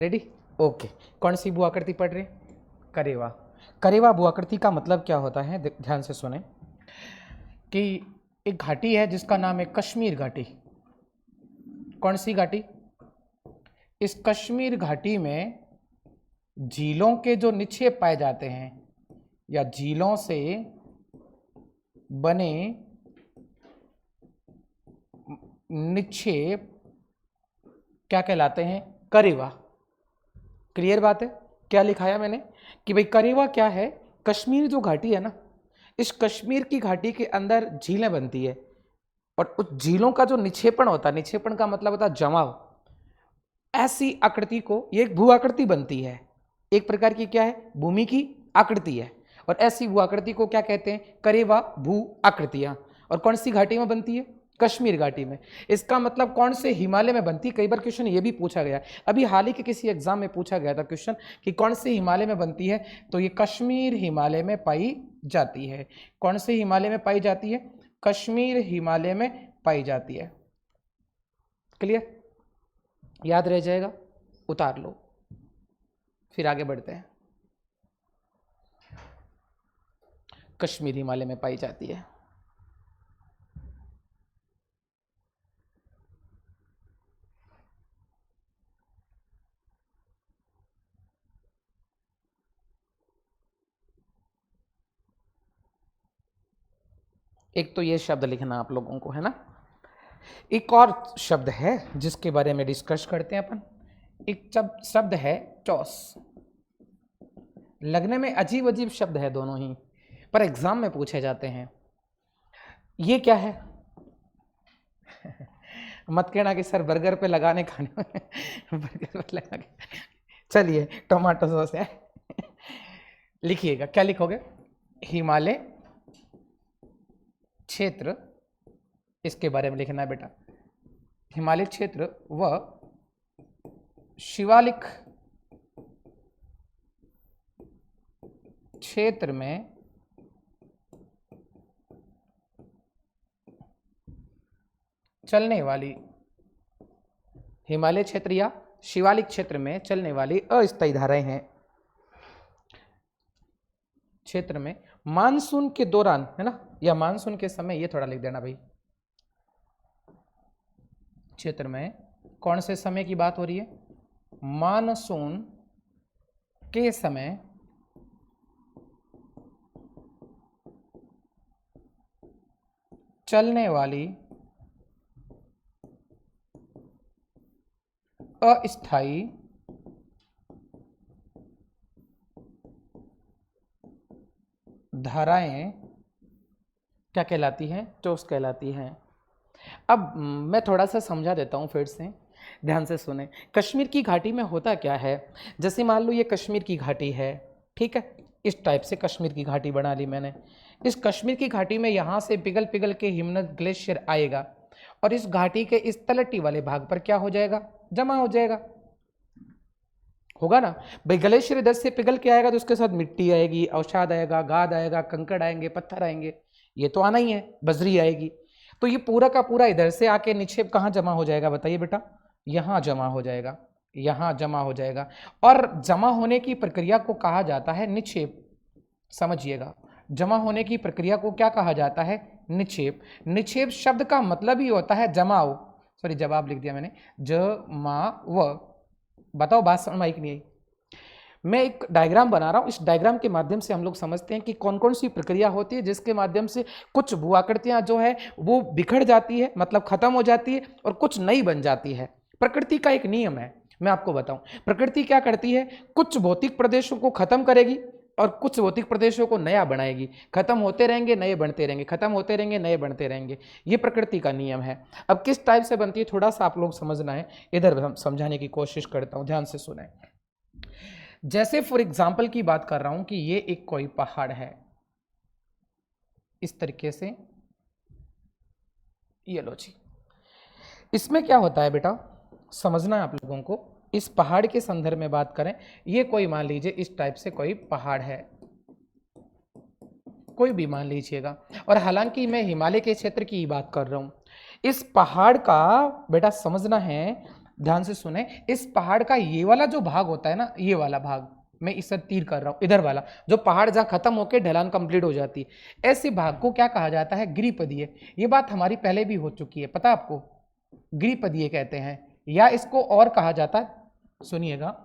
Ready? Okay. कौन सी भू आकृति पढ़ रहे? करेवा। करेवा भू आकृति का मतलब क्या होता है, ध्यान से सुने कि एक घाटी है जिसका नाम है कश्मीर घाटी। कौन सी घाटी? इस कश्मीर घाटी में झीलों के जो निक्षेप पाए जाते हैं या झीलों से बने निक्षेप क्या कहलाते हैं? करेवा। क्लियर बात है? क्या लिखाया मैंने कि भाई करेवा क्या है? कश्मीर जो घाटी है ना, इस कश्मीर की घाटी के अंदर झीलें बनती है और उस झीलों का जो निक्षेपण होता है, निक्षेपण का मतलब होता है जमाव, ऐसी आकृति को, ये एक भू आकृति बनती है। एक प्रकार की क्या है? भूमि की आकृति है। और ऐसी भू आकृति को क्या कहते हैं? करेवा भू आकृतियां। और कौन सी घाटी में बनती है? कश्मीर घाटी में। इसका मतलब कौन से हिमालय में बनती है? कई बार क्वेश्चन ये भी पूछा गया। अभी हाल ही के किसी एग्जाम में पूछा गया था क्वेश्चन कि कौन से हिमालय में बनती है, तो ये कश्मीर हिमालय में पाई जाती है। कौन से हिमालय में पाई जाती है? कश्मीर हिमालय में पाई जाती है। क्लियर? याद रह जाएगा? उतार लो, फिर आगे बढ़ते हैं। कश्मीर हिमालय में पाई जाती है। एक तो ये शब्द लिखना आप लोगों को है ना। एक और शब्द है जिसके बारे में डिस्कस करते हैं अपन। एक शब्द है चौस। लगने में अजीब अजीब शब्द है दोनों ही, पर एग्जाम में पूछे जाते हैं। ये क्या है? मत कहना कि सर बर्गर पे लगाने खाने बर्गर पे लगा के। चलिए टमाटो सॉस है। लिखिएगा, क्या लिखोगे? हिमालय क्षेत्र, इसके बारे में लिखना है बेटा। हिमालय क्षेत्र व शिवालिक क्षेत्र में चलने वाली, हिमालय क्षेत्र या शिवालिक क्षेत्र में चलने वाली अस्थायी धाराएं हैं। क्षेत्र में मानसून के दौरान, है ना, या मानसून के समय, ये थोड़ा लिख देना भाई। क्षेत्र में कौन से समय की बात हो रही है? मानसून के समय चलने वाली अस्थायी धाराएं क्या कहलाती हैं? चौस कहलाती हैं। अब मैं थोड़ा सा समझा देता हूं, फिर से ध्यान से सुने। कश्मीर की घाटी में होता क्या है? जैसे मान लो ये कश्मीर की घाटी है, ठीक है, इस टाइप से कश्मीर की घाटी बना ली मैंने। इस कश्मीर की घाटी में यहाँ से पिघल पिघल के हिमनद ग्लेशियर आएगा और इस घाटी के इस तलहटी वाले भाग पर क्या हो जाएगा? जमा हो जाएगा। होगा ना भाई? ग्लेशियर इधर से पिघल के आएगा तो उसके साथ मिट्टी आएगी, अवसाद आएगा, गाद आएगा, कंकड़ आएंगे, पत्थर आएंगे, ये तो आना ही है, बजरी आएगी। तो ये पूरा का पूरा इधर से आके निक्षेप कहाँ जमा हो जाएगा? बताइए बेटा। यहाँ जमा हो जाएगा, यहाँ जमा हो जाएगा। और जमा होने की प्रक्रिया को कहा जाता है निक्षेप। समझिएगा, जमा होने की प्रक्रिया को क्या कहा जाता है? निक्षेप। निक्षेप शब्द का मतलब ही होता है जमाव। सॉरी, जवाब लिख दिया मैंने, जमाव। बताओ बात समझ आई कि नहीं आई? मैं एक डायग्राम बना रहा हूं, इस डायग्राम के माध्यम से हम लोग समझते हैं कि कौन कौन सी प्रक्रिया होती है जिसके माध्यम से कुछ भू आकृतियां जो है वो बिखर जाती है, मतलब खत्म हो जाती है, और कुछ नई बन जाती है। प्रकृति का एक नियम है, मैं आपको बताऊं। प्रकृति क्या करती है? कुछ भौतिक प्रदेशों को खत्म करेगी और कुछ भौतिक प्रदेशों को नया बनाएगी। खत्म होते रहेंगे, नए बनते रहेंगे, खत्म होते रहेंगे, नए बनते रहेंगे। ये प्रकृति का नियम है। अब किस टाइप से बनती है थोड़ा सा आप लोग समझना है, इधर हम समझाने की कोशिश करता हूं, ध्यान से सुने। जैसे फॉर एग्जाम्पल की बात कर रहा हूं कि ये एक कोई पहाड़ है, इस तरीके से, ये लो जी। इसमें क्या होता है बेटा, समझना है आप लोगों को। इस पहाड़ के संदर्भ में बात करें, ये कोई मान लीजिए इस टाइप से कोई पहाड़ है, कोई भी मान लीजिएगा, और हालांकि मैं हिमालय के क्षेत्र की बात कर रहा हूं। इस पहाड़ का बेटा समझना है, ध्यान से सुने, इस पहाड़ का ये वाला जो भाग होता है ना, ये वाला भाग, मैं इस तीर कर रहा हूं, इधर वाला जो पहाड़ जहां खत्म होकर ढलान कंप्लीट हो जाती है, ऐसे भाग को क्या कहा जाता है? गिरिपदीय। ये बात हमारी पहले भी हो चुकी है, पता है आपको, गिरिपदीय कहते हैं, या इसको और कहा जाता है, सुनिएगा,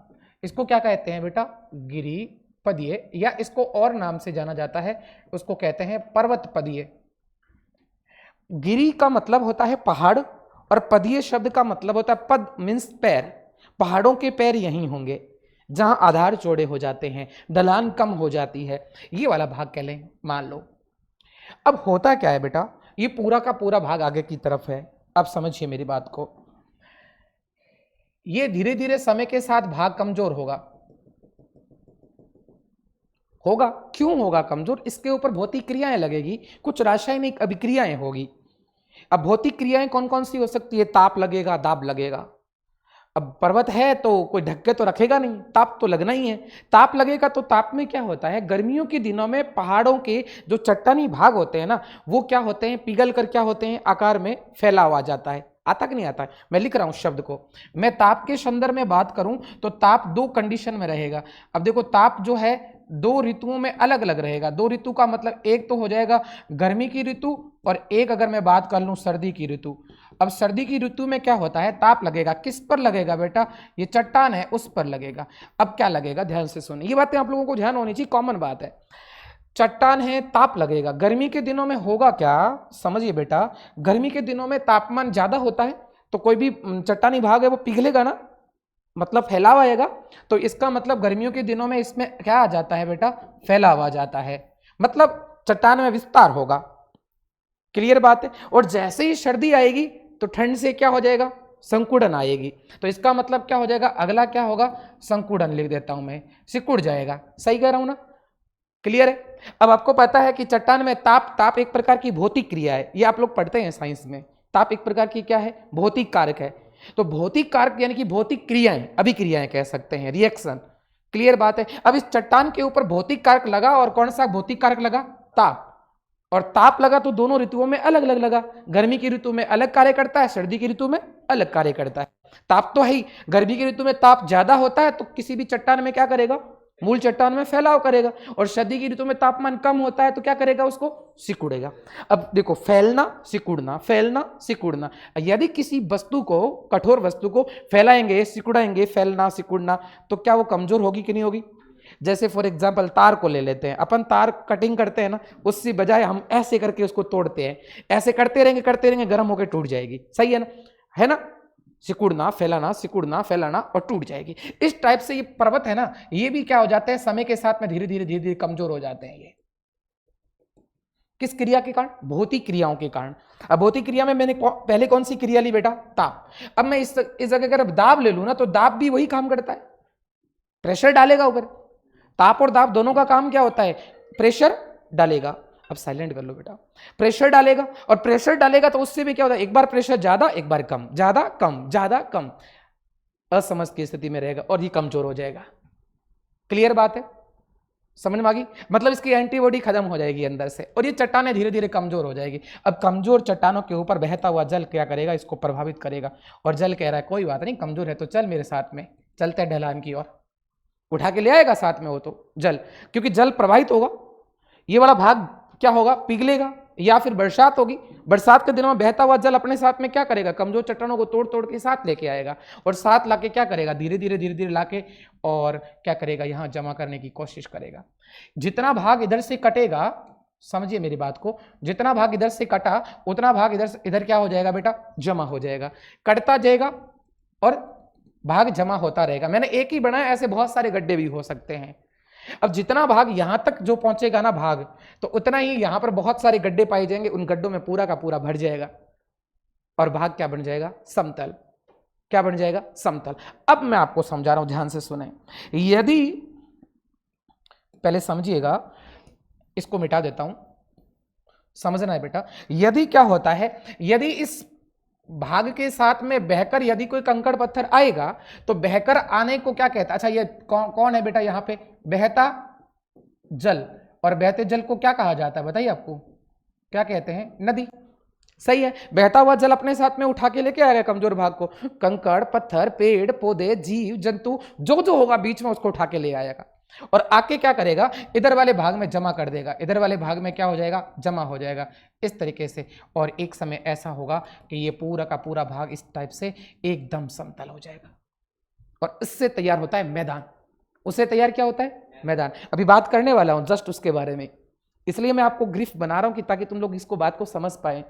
इसको क्या कहते हैं बेटा? गिरिपदीय, या इसको और नाम से जाना जाता है, उसको कहते हैं पर्वतपदीय। गिरी का मतलब होता है पहाड़, और पदीय शब्द का मतलब होता है, पद मीन्स पैर, पहाड़ों के पैर यहीं होंगे जहां आधार चौड़े हो जाते हैं, ढलान कम हो जाती है, ये वाला भाग कह लें, मान लो। अब होता क्या है बेटा, ये पूरा का पूरा भाग आगे की तरफ है, अब समझिए मेरी बात को, ये धीरे धीरे समय के साथ भाग कमजोर होगा। होगा, क्यों होगा कमजोर? इसके ऊपर भौतिक क्रियाएं लगेगी, कुछ रासायनिक अभिक्रियाएं होगी। अब भौतिक क्रियाएं कौन कौन सी हो सकती है? ताप लगेगा, दाब लगेगा। अब पर्वत है तो कोई ढक के तो रखेगा नहीं, ताप तो लगना ही है। ताप लगेगा तो ताप में क्या होता है, गर्मियों के दिनों में पहाड़ों के जो चट्टानी भाग होते हैं ना, वो क्या होते हैं, पिघल कर क्या होते हैं, आकार में फैलाव आ जाता है। आता कि नहीं आता है? मैं लिख रहा हूं शब्द को, मैं ताप के संदर्भ में बात करूं तो ताप दो कंडीशन में रहेगा। अब देखो, ताप जो है दो ऋतुओं में अलग अलग रहेगा। दो ऋतु का मतलब एक तो हो जाएगा गर्मी की ऋतु, और एक अगर मैं बात कर लूं सर्दी की ऋतु। अब सर्दी की ऋतु में क्या होता है, ताप लगेगा। किस पर लगेगा बेटा? ये चट्टान है उस पर लगेगा। अब क्या लगेगा, ध्यान से सुनिए, ये बातें आप लोगों को ध्यान होनी चाहिए, कॉमन बात है। चट्टान है, ताप लगेगा। गर्मी के दिनों में होगा क्या, समझिए बेटा, गर्मी के दिनों में तापमान ज्यादा होता है तो कोई भी चट्टानी भाग है वो पिघलेगा ना, मतलब फैलाव आएगा। तो इसका मतलब गर्मियों के दिनों में इसमें क्या आ जाता है बेटा, फैलाव आ जाता है, मतलब चट्टान में विस्तार होगा। क्लियर बात है? और जैसे ही सर्दी आएगी तो ठंड से क्या हो जाएगा, संकुड़न आएगी। तो इसका मतलब क्या हो जाएगा, अगला क्या होगा, संकुड़न लिख देता हूं मैं, सिकुड़ जाएगा। सही कह रहा हूं ना? क्लियर है? अब आपको पता है कि चट्टान में ताप एक प्रकार की भौतिक क्रिया है, ये आप लोग पढ़ते हैं साइंस में। ताप एक प्रकार की क्या है, भौतिक कारक है। तो भौतिक कारक यानी कि भौतिक क्रियाएं, अभिक्रियाएं कह सकते हैं, रिएक्शन। क्लियर बात है? अब इस चट्टान के ऊपर भौतिक कारक लगा, और कौन सा भौतिक कारक लगा, ताप। और ताप लगा तो दोनों ऋतुओं में अलग अलग लगा। गर्मी की ऋतु में अलग कार्य करता है, सर्दी की ऋतु में अलग कार्य करता है। ताप तो है ही, गर्मी की ऋतु में ताप ज्यादा होता है तो किसी भी चट्टान में क्या करेगा, मूल चट्टान में फैलाव करेगा। और सर्दी की ऋतु में तापमान कम होता है तो क्या करेगा, उसको सिकुड़ेगा। अब देखो, फैलना सिकुड़ना, फैलना सिकुड़ना। यदि किसी वस्तु को, कठोर वस्तु को फैलाएंगे, सिकुड़ाएंगे, फैलना सिकुड़ना, तो क्या वो कमजोर होगी कि नहीं होगी? जैसे फॉर एग्जाम्पल तार को ले लेते हैं, अपन तार कटिंग करते हैं ना, उससे बजाय हम ऐसे करके उसको तोड़ते हैं, ऐसे करते रहेंगे, गर्म होकर टूट जाएगी। सही है ना? है ना? सिकुड़ना फैलाना, सिकुड़ना फैलाना, और टूट जाएगी। इस टाइप से ये पर्वत है ना, ये भी क्या हो जाते हैं, समय के साथ में धीरे धीरे कमजोर हो जाते हैं। ये किस क्रिया के कारण? भौतिक क्रियाओं के कारण। अब भौतिक क्रिया में मैंने पहले कौन सी क्रिया ली बेटा, ताप। अब मैं इस जगह अगर दाब ले लूं ना, तो दाब भी वही काम करता है, प्रेशर डालेगा ऊपर। ताप और दाब दोनों का काम क्या होता है, प्रेशर डालेगा। अब साइलेंट कर लो बेटा। प्रेशर डालेगा, और प्रेशर डालेगा तो उससे भी क्या होता है, एक बार प्रेशर ज्यादा, एक बार कम, ज्यादा कम, ज्यादा कम, असमझ की स्थिति में रहेगा और ये कमजोर हो जाएगा। क्लियर बात है? समझ में आ गई? मतलब इसकी एंटीबॉडी खत्म हो जाएगी अंदर से, और ये चट्टानें धीरे धीरे कमजोर हो जाएगी। अब कमजोर चट्टानों के ऊपर बहता हुआ जल क्या करेगा, इसको प्रभावित करेगा। और जल कह रहा है कोई बात नहीं, कमजोर है तो चल मेरे साथ में, चलते हैं ढलान की ओर। उठा के ले आएगा साथ में वो तो जल, क्योंकि जल प्रवाहित होगा, ये वाला भाग क्या होगा, पिघलेगा। या फिर बरसात होगी, बरसात के दिनों में बहता हुआ जल अपने साथ में क्या करेगा, कमजोर चट्टानों को तोड़ तोड़ के साथ लेके आएगा, और साथ लाके क्या करेगा, धीरे धीरे लाके और क्या करेगा, यहां जमा करने की कोशिश करेगा। जितना भाग इधर से कटेगा, समझिए मेरी बात को, जितना भाग इधर से कटा उतना भाग इधर क्या हो जाएगा बेटा, जमा हो जाएगा। कटता जाएगा और भाग जमा होता रहेगा। मैंने एक ही बनाया, ऐसे बहुत सारे गड्ढे भी हो सकते हैं। अब जितना भाग यहां तक जो पहुंचेगा ना भाग, तो उतना ही यहां पर बहुत सारे गड्ढे पाए जाएंगे, उन गड्ढों में पूरा का पूरा भर जाएगा, और भाग क्या बन जाएगा, समतल। क्या बन जाएगा, समतल। अब मैं आपको समझा रहा हूं, ध्यान से सुने। यदि, पहले समझिएगा, इसको मिटा देता हूं, समझना है बेटा। यदि क्या होता है, यदि इस भाग के साथ में बहकर यदि कोई कंकड़ पत्थर आएगा, तो बहकर आने को क्या कहता है, अच्छा ये कौन है बेटा, यहां पे बहता जल, और बहते जल को क्या कहा जाता है बताइए, आपको क्या कहते हैं, नदी। सही है, बहता हुआ जल अपने साथ में उठा के लेके आएगा कमजोर भाग को, कंकड़ पत्थर पेड़ पौधे जीव जंतु जो जो होगा बीच में उसको उठा के ले आएगा और आके क्या करेगा, इधर वाले भाग में जमा कर देगा, इधर वाले भाग में क्या हो जाएगा, जमा हो जाएगा इस तरीके से। और एक समय ऐसा होगा कि ये पूरा का पूरा भाग इस टाइप से एकदम समतल हो जाएगा और इससे तैयार होता है मैदान। उससे तैयार क्या होता है, मैदान। अभी बात करने वाला हूं जस्ट उसके बारे में, इसलिए मैं आपको ग्रिफ बना रहा हूं कि ताकि तुम लोग इसको बात को समझ पाए।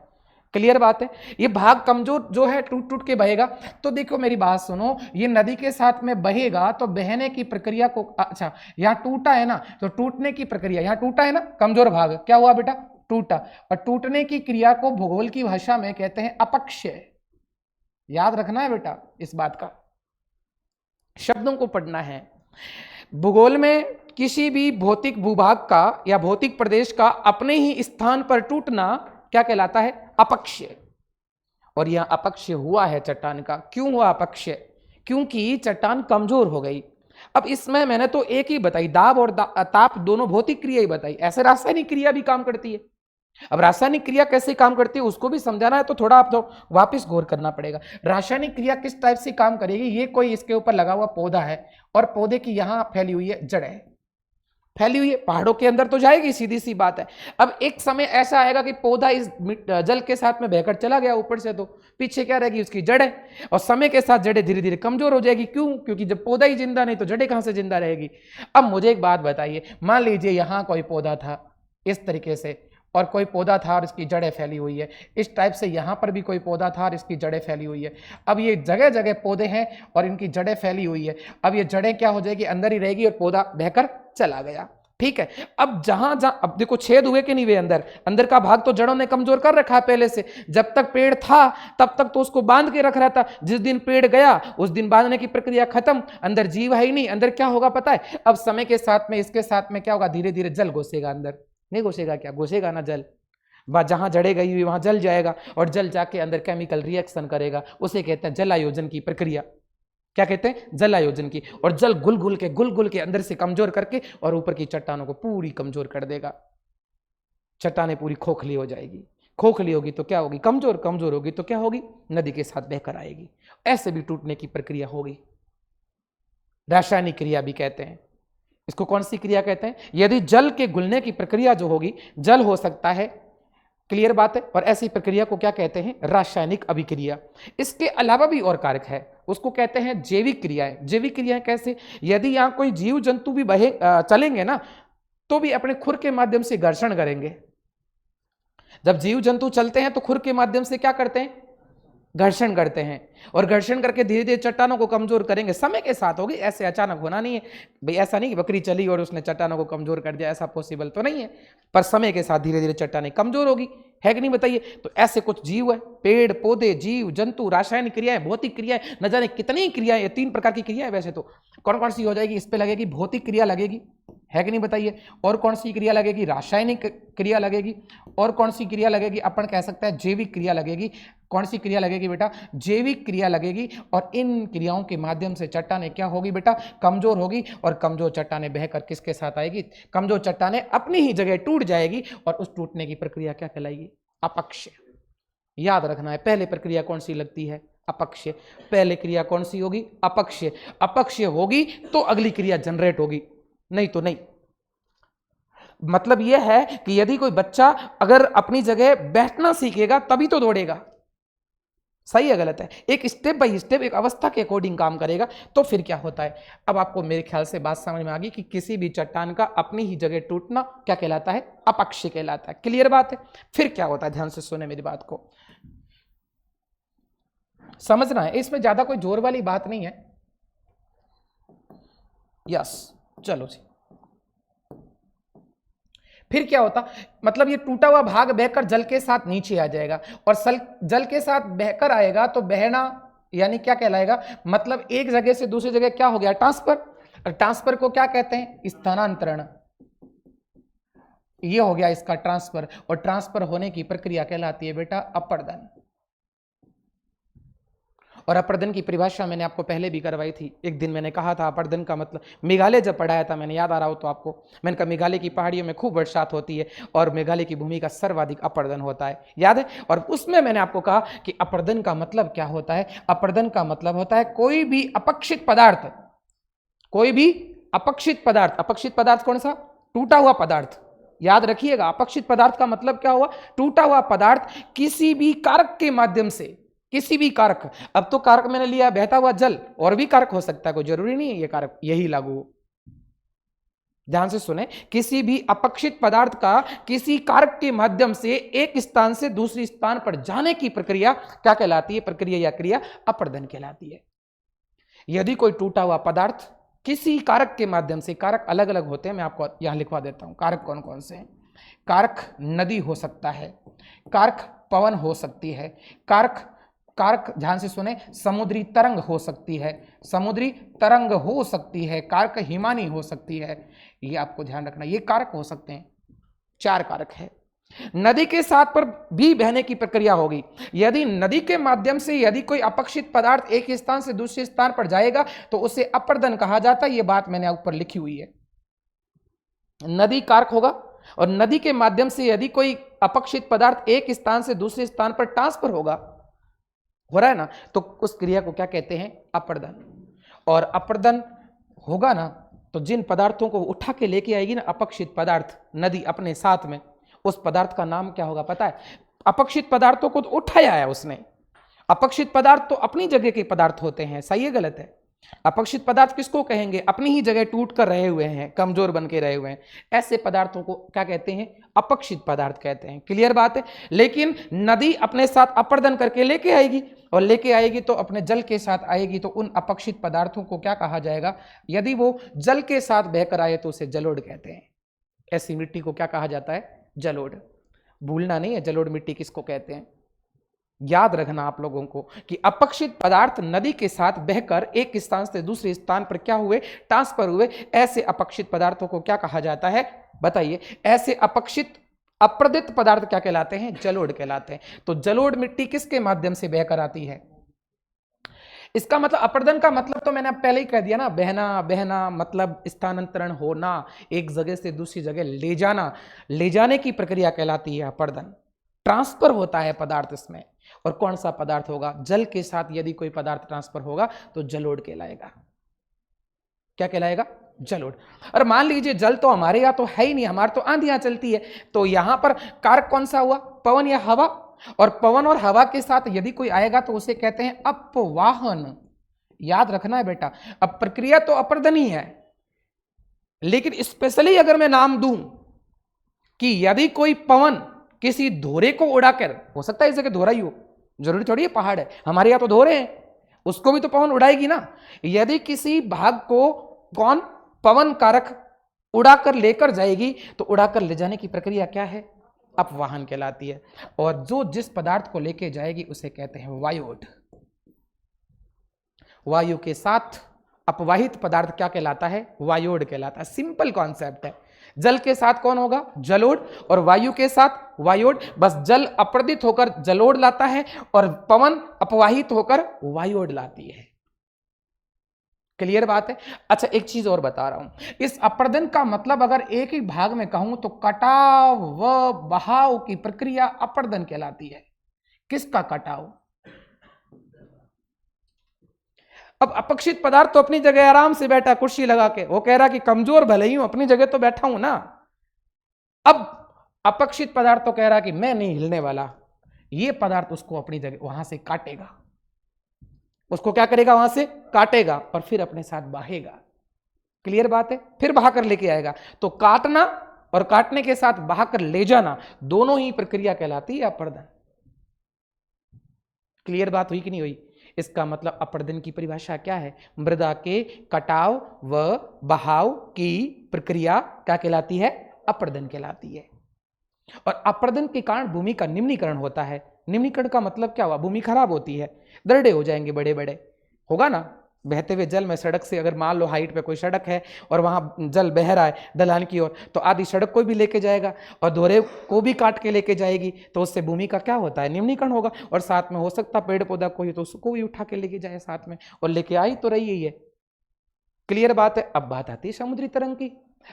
क्लियर बात है। ये भाग कमजोर जो है टूट टूट के बहेगा। तो देखो मेरी बात सुनो, ये नदी के साथ में बहेगा तो बहने की प्रक्रिया को, अच्छा यहाँ टूटा है ना, तो टूटने की प्रक्रिया, यहाँ टूटा है ना कमजोर भाग, क्या हुआ बेटा, टूटा। और टूटने की क्रिया को भूगोल की भाषा में कहते हैं अपक्षय। याद रखना है बेटा इस बात का, शब्दों को पढ़ना है। भूगोल में किसी भी भौतिक भूभाग का या भौतिक प्रदेश का अपने ही स्थान पर टूटना क्या कहलाता है, अपक्षय। और यह अपक्षय हुआ है चट्टान का। क्यों हुआ अपक्षय, क्योंकि चट्टान कमजोर हो गई। अब इसमें मैंने तो एक ही बताई, दाब और ताप दोनों भौतिक क्रिया ही बताई, ऐसे रासायनिक क्रिया भी काम करती है। अब रासायनिक क्रिया कैसे काम करती है उसको भी समझाना है तो थोड़ा आप तो वापस गौर करना पड़ेगा। रासायनिक क्रिया किस टाइप से काम करेगी, ये कोई इसके ऊपर लगा हुआ पौधा है और पौधे की यहां फैली हुई है जड़ है, फैली हुई है, पहाड़ों के अंदर तो जाएगी, सीधी सी बात है। अब एक समय ऐसा आएगा कि पौधा इस जल के साथ में बहकर चला गया ऊपर से, तो पीछे क्या रहेगी, उसकी जड़ है। और समय के साथ जड़ें धीरे धीरे कमजोर हो जाएगी। क्यों, क्योंकि जब पौधा ही जिंदा नहीं तो जड़ें कहां से जिंदा रहेगी। अब मुझे एक बात बताइए, मान लीजिए यहां कोई पौधा था इस तरीके से, और कोई पौधा था और इसकी जड़ें फैली हुई है इस टाइप से, यहां पर भी कोई पौधा था और इसकी जड़ें फैली हुई है। अब ये जगह जगह पौधे हैं और इनकी जड़ें फैली हुई है। अब ये जड़ें क्या हो जाएगी, अंदर ही रहेगी और पौधा बहकर चला गया। ठीक है। अब जहां जहां, अब देखो छेद हुए कि नहीं हुए, अंदर अंदर का भाग तो जड़ों ने कमजोर कर रखा है पहले से। जब तक पेड़ था तब तक तो उसको बांध के रख रहा था, जिस दिन पेड़ गया उस दिन बांधने की प्रक्रिया खत्म, अंदर जीव है ही नहीं। अंदर क्या होगा पता है, अब समय के साथ में इसके साथ में क्या होगा, धीरे धीरे जल घुसेगा अंदर। नहीं घुसेगा क्या, घुसेगा ना जल, जहां जड़े गई हुई वहां जल जाएगा और जल जाके अंदर केमिकल रिएक्शन करेगा, उसे कहते हैं जलायोजन की प्रक्रिया। क्या कहते हैं, जलायोजन की। और जल गुल गुल के अंदर से कमजोर करके और ऊपर की चट्टानों को पूरी कमजोर कर देगा। चट्टानें पूरी खोखली हो जाएगी, खोखली होगी तो क्या होगी, कमजोर, कमजोर होगी तो क्या होगी, नदी के साथ बहकर आएगी। ऐसे भी टूटने की प्रक्रिया होगी। रासायनिक क्रिया भी कहते हैं इसको। कौन सी क्रिया कहते हैं, यदि जल के घुलने की प्रक्रिया जो होगी, जल हो सकता है, क्लियर बात है। और ऐसी प्रक्रिया को क्या कहते हैं, रासायनिक अभिक्रिया। इसके अलावा भी और कारक है, उसको कहते हैं जैविक क्रियाएं। जैविक क्रियाएं कैसे, यदि यहां कोई जीव जंतु भी बहे चलेंगे ना, तो भी अपने खुर के माध्यम से घर्षण करेंगे। जब जीव जंतु चलते हैं तो खुर के माध्यम से क्या करते हैं, घर्षण करते हैं। और घर्षण करके धीरे धीरे चट्टानों को कमजोर करेंगे। समय के साथ होगी, ऐसे अचानक होना नहीं है भाई। ऐसा नहीं कि बकरी चली और उसने चट्टानों को कमजोर कर दिया, ऐसा पॉसिबल तो नहीं है। पर समय के साथ धीरे धीरे चट्टानें कमजोर होगी, है कि नहीं बताइए। तो ऐसे कुछ जीव है, पेड़ पौधे जीव जंतु, रासायनिक क्रियाएं, भौतिक क्रियाएं, न जाने कितनी क्रियाएं, ये 3 प्रकार की क्रियाएं। वैसे तो कौन कौन सी हो जाएगी, इस पे लगेगी भौतिक क्रिया लगेगी, है कि नहीं बताइए। और कौन सी क्रिया लगेगी, रासायनिक क्रिया लगेगी। और कौन सी क्रिया लगेगी, अपन कह सकते हैं जैविक क्रिया लगेगी। कौन सी क्रिया लगेगी बेटा, जैविक क्रिया लगेगी। और इन क्रियाओं के माध्यम से चट्टानें क्या होगी बेटा, कमजोर होगी। और कमजोर चट्टानें बहकर किसके साथ आएगी, कमजोर चट्टानें अपनी ही जगह टूट जाएगी। और उस टूटने की प्रक्रिया क्या कहलाएगी, अपक्षय। याद रखना है, पहले प्रक्रिया कौन सी लगती है, अपक्षय। पहले क्रिया कौन सी होगी, अपक्षय। अपक्षय होगी तो अगली क्रिया जनरेट होगी, नहीं तो नहीं। मतलब यह है कि यदि कोई बच्चा अगर अपनी जगह बैठना सीखेगा तभी तो दौड़ेगा। सही है गलत है, एक स्टेप बाय स्टेप, एक अवस्था के अकॉर्डिंग काम करेगा तो फिर क्या होता है। अब आपको मेरे ख्याल से बात समझ में आ गई कि किसी भी चट्टान का अपनी ही जगह टूटना क्या कहलाता है, अपक्षय कहलाता है। क्लियर बात है। फिर क्या होता है, ध्यान से सुने मेरी बात को, समझना है। इसमें ज्यादा कोई जोर वाली बात नहीं है। यस, चलो जी। फिर क्या होता, मतलब ये टूटा हुआ भाग बहकर जल के साथ नीचे आ जाएगा। और जल के साथ बहकर आएगा तो बहना यानी क्या कहलाएगा, मतलब एक जगह से दूसरी जगह क्या हो गया, ट्रांसफर। ट्रांसफर को क्या कहते हैं, स्थानांतरण। ये हो गया इसका ट्रांसफर। और ट्रांसफर होने की प्रक्रिया कहलाती है बेटा अपरदन। और अपर्दन की परिभाषा मैंने आपको पहले भी करवाई थी। एक दिन मैंने कहा था अपर्दन का मतलब, मेघालय जब पढ़ाया था मैंने, याद आ रहा हो तो आपको, मैंने कहा मेघालय की पहाड़ियों में खूब बरसात होती है और मेघालय की भूमि का सर्वाधिक अपर्दन होता है, याद है। और उसमें मैंने आपको कहा कि अपर्दन का मतलब क्या होता है। अपर्दन का मतलब होता है कोई भी अपक्षित पदार्थ, कोई भी अपक्षित पदार्थ। अपक्षित पदार्थ कौन सा? टूटा हुआ पदार्थ, याद रखिएगा। अपक्षित पदार्थ का मतलब क्या हुआ? टूटा हुआ पदार्थ किसी भी कारक के माध्यम से, किसी भी कारक, अब तो कारक मैंने लिया बहता हुआ जल, और भी कारक हो सकता है, कोई जरूरी नहीं है ये कारक यही लागू हो। ध्यान से सुने, किसी भी अपक्षित पदार्थ का किसी कारक के माध्यम से एक स्थान से दूसरे स्थान पर जाने की प्रक्रिया क्या कहलाती है? प्रक्रिया या क्रिया अपर्दन कहलाती है। यदि कोई टूटा हुआ पदार्थ किसी कारक के माध्यम से, कारक अलग अलग होते हैं, मैं आपको यहां लिखवा देता हूं कारक कौन कौन से हैं। कारक नदी हो सकता है, कारक पवन हो सकती है, कारक कारक ध्यान से सुने, समुद्री तरंग हो सकती है, समुद्री तरंग हो सकती है, कारक हिमानी हो सकती है, ये आपको ध्यान रखना, ये कारक हो सकते हैं। 4 कारक है। नदी के साथ पर भी बहने की प्रक्रिया होगी। यदि नदी के माध्यम से यदि कोई अपक्षित पदार्थ एक स्थान से दूसरे स्थान पर जाएगा तो उसे अपर्दन कहा जाता है। यह बात मैंने ऊपर लिखी हुई है। नदी कारक होगा और नदी के माध्यम से यदि कोई अपक्षित पदार्थ एक स्थान से दूसरे स्थान पर ट्रांसफर होगा, हो रहा है ना, तो उस क्रिया को क्या कहते हैं? अपर्दन। और अपर्दन होगा ना तो जिन पदार्थों को उठा के लेके आएगी ना अपक्षित पदार्थ नदी अपने साथ में, उस पदार्थ का नाम क्या होगा पता है? अपक्षित पदार्थों को तो उठाया है उसने। अपक्षित पदार्थ तो अपनी जगह के पदार्थ होते हैं, सही है गलत है? अपक्षित पदार्थ किसको कहेंगे? अपनी ही जगह टूट कर रहे हुए हैं, कमजोर बन के रहे हुए हैं, ऐसे पदार्थों को क्या कहते हैं? अपक्षित पदार्थ कहते हैं। क्लियर बात है। लेकिन नदी अपने साथ अपर्दन करके लेके आएगी, और लेके आएगी तो अपने जल के साथ आएगी, तो उन अपक्षित पदार्थों को क्या कहा जाएगा? यदि वो जल के साथ बहकर आए तो उसे जलोढ़ कहते हैं। ऐसी मिट्टी को क्या कहा जाता है? जलोढ़। भूलना नहीं है जलोढ़ मिट्टी किसको कहते हैं। याद रखना आप लोगों को कि अपक्षित पदार्थ नदी के साथ बहकर एक स्थान से दूसरे स्थान पर क्या हुए? ट्रांसफर हुए। ऐसे अपक्षित पदार्थों को क्या कहा जाता है? बताइए। ऐसे अपक्षित अप्रदित पदार्थ क्या कहलाते हैं? जलोढ़ कहलाते हैं। तो जलोढ़ मिट्टी किसके माध्यम से बहकर आती है? इसका मतलब अपर्दन का मतलब तो मैंने पहले ही कह दिया ना, बहना। बहना मतलब स्थानांतरण होना, एक जगह से दूसरी जगह ले जाना, ले जाने की प्रक्रिया कहलाती है अपर्दन। ट्रांसफर होता है पदार्थ इसमें। और कौन सा पदार्थ होगा? जल के साथ यदि कोई पदार्थ ट्रांसफर होगा तो जलोढ़ कहलाएगा। क्या कहलाएगा? जलोढ़। और मान लीजिए जल तो हमारे यहां तो है ही नहीं, हमारे तो आंधियां चलती है, तो यहां पर कारक कौन सा हुआ? पवन या हवा। और पवन और हवा के साथ यदि कोई आएगा तो उसे कहते हैं अपवाहन। याद रखना है बेटा। अब प्रक्रिया तो अपर्दन ही है, लेकिन स्पेशली अगर मैं नाम दूं कि यदि कोई पवन किसी धोरे को उड़ाकर, हो सकता है इस जगह धोरा ही हो, जरूरी थोड़ी है पहाड़ है, हमारे यहां तो धोरे हैं, उसको भी तो पवन उड़ाएगी ना। यदि किसी भाग को कौन? पवन कारक उड़ाकर लेकर जाएगी तो उड़ाकर ले जाने की प्रक्रिया क्या है? अपवाहन कहलाती है। और जो जिस पदार्थ को लेके जाएगी उसे कहते हैं वायोड। वायु के साथ अपवाहित पदार्थ क्या कहलाता है? वायोड कहलाता है। सिंपल कॉन्सेप्ट है। जल के साथ कौन होगा? जलोढ़। और वायु के साथ वायोड। बस जल अपर्दित होकर जलोढ़ लाता है और पवन अपवाहित होकर वायोड लाती है। क्लियर बात है। अच्छा एक चीज और बता रहा हूं, इस अपर्दन का मतलब अगर एक ही भाग में कहूं तो कटाव व बहाव की प्रक्रिया अपर्दन कहलाती है। किसका कटाव? अब अपक्षित पदार्थ तो अपनी जगह आराम से बैठा कुर्सी लगा के, वो कह रहा कि कमजोर भले ही हूं, अपनी जगह तो बैठा हूं ना। अब अपक्षित पदार्थ तो कह रहा कि मैं नहीं हिलने वाला, ये पदार्थ उसको अपनी जगह वहां से काटेगा। उसको क्या करेगा? वहां से काटेगा और फिर अपने साथ बहेगा। क्लियर बात है। फिर बहाकर लेके आएगा। तो काटना और काटने के साथ बहाकर ले जाना, दोनों ही प्रक्रिया कहलाती है अपर्दन। क्लियर बात हुई कि नहीं हुई? इसका मतलब अपर्दन की परिभाषा क्या है? मृदा के कटाव व बहाव की प्रक्रिया क्या कहलाती है? अपर्दन कहलाती है। और अपर्दन के कारण भूमि का निम्नीकरण होता है। निम्नीकरण का मतलब क्या हुआ? भूमि खराब होती है, दरड़े हो जाएंगे बड़े बड़े, होगा ना, बहते हुए जल में सड़क से अगर मान लो हाइट पे कोई सड़क है और वहां जल बह रहा है ढलान की ओर, तो आधी सड़क को भी लेके जाएगा और दोहरे को भी काट के लेके जाएगी, तो उससे भूमि का क्या होता है, निम्नीकरण होगा। और साथ में हो सकता पेड़ पौधा कोई तो उसको भी उठा के लेके जाए साथ में, और लेके आई तो रही है। क्लियर बात है। अब बात आती है समुद्री तरंग की।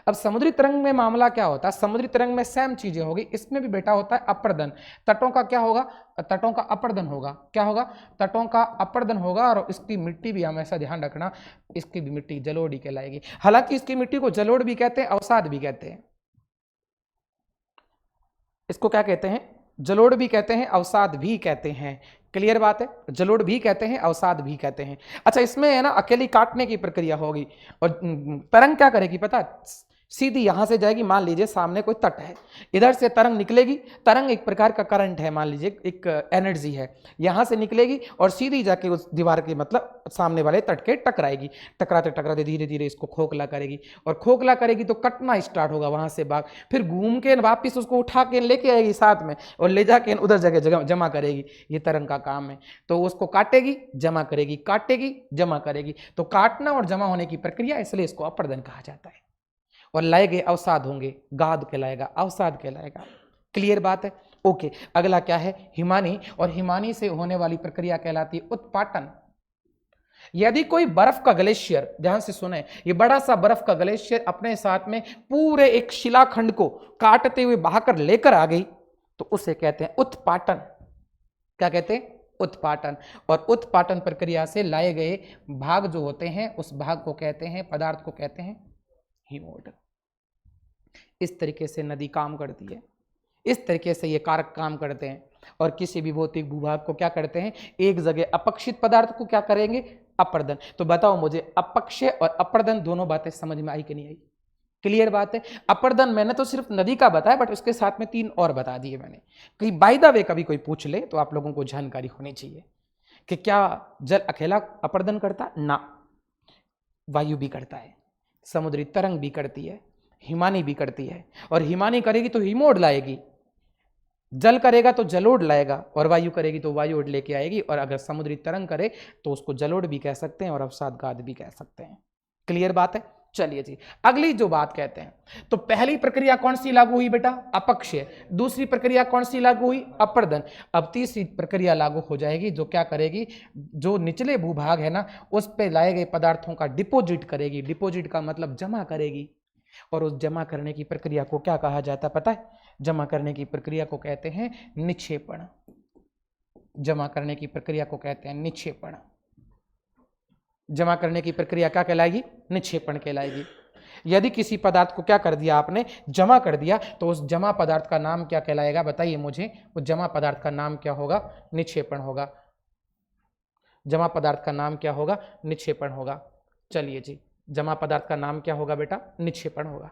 अब समुद्री तरंग में मामला क्या होता है, समुद्री तरंग में सेम चीजें होगी, इसमें भी बेटा होता है अपर्दन। तटों का क्या होगा, तटों का अपर्दन होगा। क्या होगा, तटों का अपर्दन होगा। और इसकी मिट्टी भी हमेशा ध्यान रखना, इसकी भी मिट्टी जलोढ़ कहलाएगी। हालांकि इसकी मिट्टी को जलोढ़ भी कहते हैं, अवसाद भी कहते हैं। इसको क्या कहते हैं, जलोढ़ भी कहते हैं, अवसाद भी कहते हैं। क्लियर बात है, जलोढ़ भी कहते हैं, अवसाद भी कहते हैं। अच्छा, इसमें है ना अकेली काटने की प्रक्रिया होगी। और तरंग क्या करेगी पता, सीधी यहां से जाएगी। मान लीजिए सामने कोई तट है, इधर से तरंग निकलेगी। तरंग एक प्रकार का करंट है, मान लीजिए एक एनर्जी है, यहां से निकलेगी और सीधी जाके उस दीवार के मतलब सामने वाले तट के टकराएगी। टकराते टकराते धीरे धीरे इसको खोखला करेगी, और खोखला करेगी तो कटना स्टार्ट होगा वहां से भाग। फिर घूम के वापिस उसको उठा के लेके आएगी साथ में, और ले जाके उधर जगह जमा करेगी। ये तरंग का काम है। तो उसको काटेगी, जमा करेगी, काटेगी, जमा करेगी। तो काटना और जमा होने की प्रक्रिया, इसलिए इसको अपर्दन कहा जाता है। और लाए गए अवसाद होंगे, गाद कहलाएगा, अवसाद कहलाएगा। क्लियर बात है। ओके, अगला क्या है, हिमानी। और हिमानी से होने वाली प्रक्रिया कहलाती है उत्पाटन। यदि कोई बर्फ का ग्लेशियर, ध्यान से सुने, ये बड़ा सा बर्फ का ग्लेशियर अपने साथ में पूरे एक शिलाखंड को काटते हुए बहाकर लेकर आ गई, तो उसे कहते हैं उत्पाटन। क्या कहते हैं, उत्पाटन। और उत्पाटन प्रक्रिया से लाए गए भाग जो होते हैं, उस भाग को कहते हैं, पदार्थ को कहते हैं हिमोड। इस तरीके से नदी काम करती है, इस तरीके से ये कारक काम करते हैं। और किसी भी भौतिक भूभाग को क्या करते हैं, एक जगह अपक्षित पदार्थ को क्या करेंगे, अपर्दन। तो बताओ मुझे, अपक्षय और अपर्दन दोनों बातें समझ में आई कि नहीं आई? क्लियर बात है। अपर्दन मैंने तो सिर्फ नदी का बताया, बट उसके साथ में 3 और बता दिए मैंने, कि बाय द वे कभी कोई पूछ ले तो आप लोगों को जानकारी होनी चाहिए कि क्या जल अकेला अपर्दन करता, ना, वायु भी करता है, समुद्री तरंग भी करती है, हिमानी भी करती है। और हिमानी करेगी तो हिमोड लाएगी, जल करेगा तो जलोढ़ लाएगा, और वायु करेगी तो वायुओड लेके आएगी। और अगर समुद्री तरंग करे तो उसको जलोढ़ भी कह सकते हैं और अवसाद गाद भी कह सकते हैं। क्लियर बात है। चलिए जी, अगली जो बात कहते हैं, तो पहली प्रक्रिया कौन सी लागू हुई बेटा, अपक्षय। दूसरी प्रक्रिया कौन सी लागू हुई, अपर्दन। अब तीसरी प्रक्रिया लागू हो जाएगी, जो क्या करेगी, जो निचले भूभाग है ना, उस पे लाए गए पदार्थों का डिपोजिट करेगी। डिपोजिट का मतलब जमा करेगी। और उस जमा करने की प्रक्रिया को क्या कहा जाता है पता है, जमा करने की प्रक्रिया को कहते हैं निक्षेपण। जमा करने की प्रक्रिया को कहते हैं निक्षेपण। जमा करने की प्रक्रिया क्या कहलाएगी, निक्षेपण कहलाएगी। यदि किसी पदार्थ को क्या कर दिया आपने, जमा कर दिया, तो उस जमा पदार्थ का नाम क्या कहलाएगा, बताइए मुझे। उस जमा पदार्थ का नाम क्या होगा, निक्षेपण होगा। जमा पदार्थ का नाम क्या होगा, निक्षेपण होगा। चलिए जी, जमा पदार्थ का नाम क्या होगा बेटा, निक्षेपण होगा।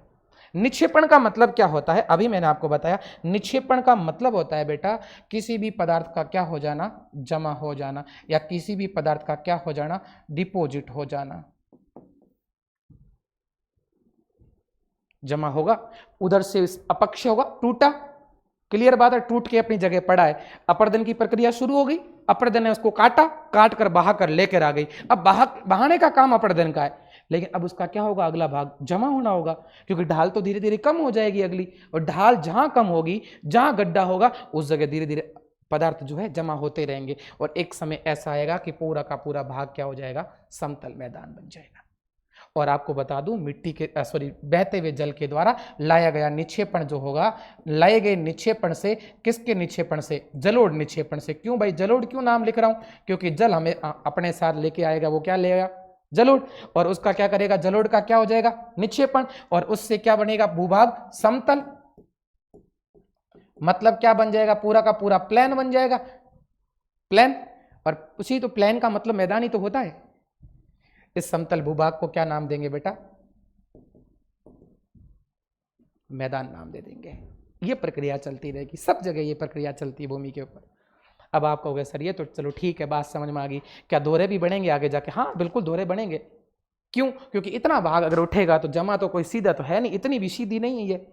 निक्षेपण का मतलब क्या होता है, अभी मैंने आपको बताया। निक्षेपण का मतलब होता है बेटा, किसी भी पदार्थ का क्या हो जाना, जमा हो जाना, या किसी भी पदार्थ का क्या हो जाना, डिपोजिट हो जाना। जमा होगा, उधर से अपक्षय होगा, टूटा। क्लियर बात है, टूट के अपनी जगह पड़ा है। अपर्दन की प्रक्रिया शुरू हो गई, अपर्दन ने उसको काटा, काट कर बहा कर लेकर आ गई। अब बहाने का काम अपर्दन का है, लेकिन अब उसका क्या होगा, अगला भाग जमा होना होगा, क्योंकि ढाल तो धीरे धीरे कम हो जाएगी अगली। और ढाल जहां कम होगी, जहां गड्ढा होगा, उस जगह धीरे धीरे पदार्थ जो है जमा होते रहेंगे। और एक समय ऐसा आएगा कि पूरा का पूरा भाग क्या हो जाएगा, समतल मैदान बन जाएगा। और आपको बता दूं, मिट्टी के बहते हुए जल के द्वारा लाया गया निक्षेपण जो होगा, लाए गए निक्षेपण से, किसके निक्षेपण से, जलोढ़ निक्षेपण से। क्यों भाई जलोढ़ क्यों नाम लिख रहा हूं, क्योंकि जल हमें अपने साथ लेके आएगा, वो क्या लेगा, जलोढ़। और उसका क्या करेगा, जलोढ़ का क्या हो जाएगा, निक्षेपण। और उससे क्या बनेगा, भूभाग समतल, मतलब क्या बन जाएगा, पूरा का पूरा प्लेन बन जाएगा, प्लेन। और उसी तो प्लेन का मतलब मैदान ही तो होता है। इस समतल भूभाग को क्या नाम देंगे बेटा, मैदान नाम दे देंगे। ये प्रक्रिया चलती रहेगी, सब जगह ये प्रक्रिया चलती है भूमि के ऊपर। अब आप कहोगे सर ये तो चलो ठीक है, बात समझ में आ गई, क्या दोहरे भी बनेंगे आगे जाके? हाँ बिल्कुल दोहरे बनेंगे। क्यों, क्योंकि इतना भाग अगर उठेगा तो जमा तो कोई सीधा तो है नहीं, इतनी भी सीधी नहीं है ये,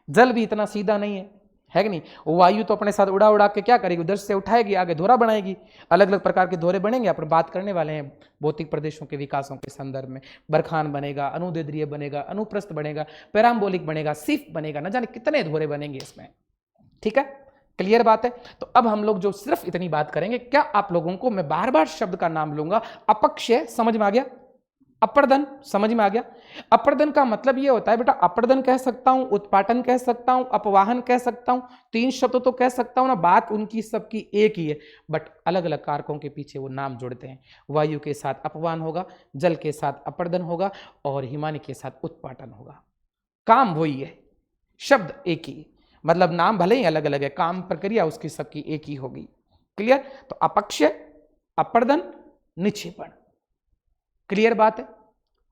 जल भी इतना सीधा नहीं है। है कि नहीं। वो वायु तो अपने साथ उड़ा उड़ा के क्या करेगी, उधर से उठाएगी, आगे धोरा बनाएगी, अलग अलग प्रकार के धोरे बनेंगे। अपन बात करने वाले हैं भौतिक प्रदेशों के विकासों के संदर्भ में। बरखान बनेगा, अनुदैर्ध्य बनेगा, अनुप्रस्थ बनेगा, पैराम्बोलिक बनेगा, सिफ बनेगा, न जाने कितने धोरे बनेंगे इसमें। ठीक है, क्लियर बात है। तो अब हम लोग जो सिर्फ इतनी बात करेंगे, क्या आप लोगों को मैं बार बार शब्द का नाम लूंगा। अपक्षय समझ में आ गया, अपर्दन समझ में आ गया। अपर्दन का मतलब ये होता है बेटा, अपर्दन कह सकता हूं, उत्पाटन कह सकता हूं, अपवाहन कह सकता हूं, तीन शब्द तो कह सकता हूं ना, बात उनकी सबकी एक ही है, बट अलग अलग कारकों के पीछे वो नाम जोड़ते हैं। वायु के साथ अपवाहन होगा, जल के साथ अपर्दन होगा, और हिमानी के साथ उत्पाटन होगा। काम वही है, शब्द एक ही, मतलब नाम भले ही अलग अलग है, काम प्रक्रिया उसकी सबकी एक ही होगी। क्लियर। तो अपक्षय, अपर्दन, निक्षेपण, क्लियर बात है।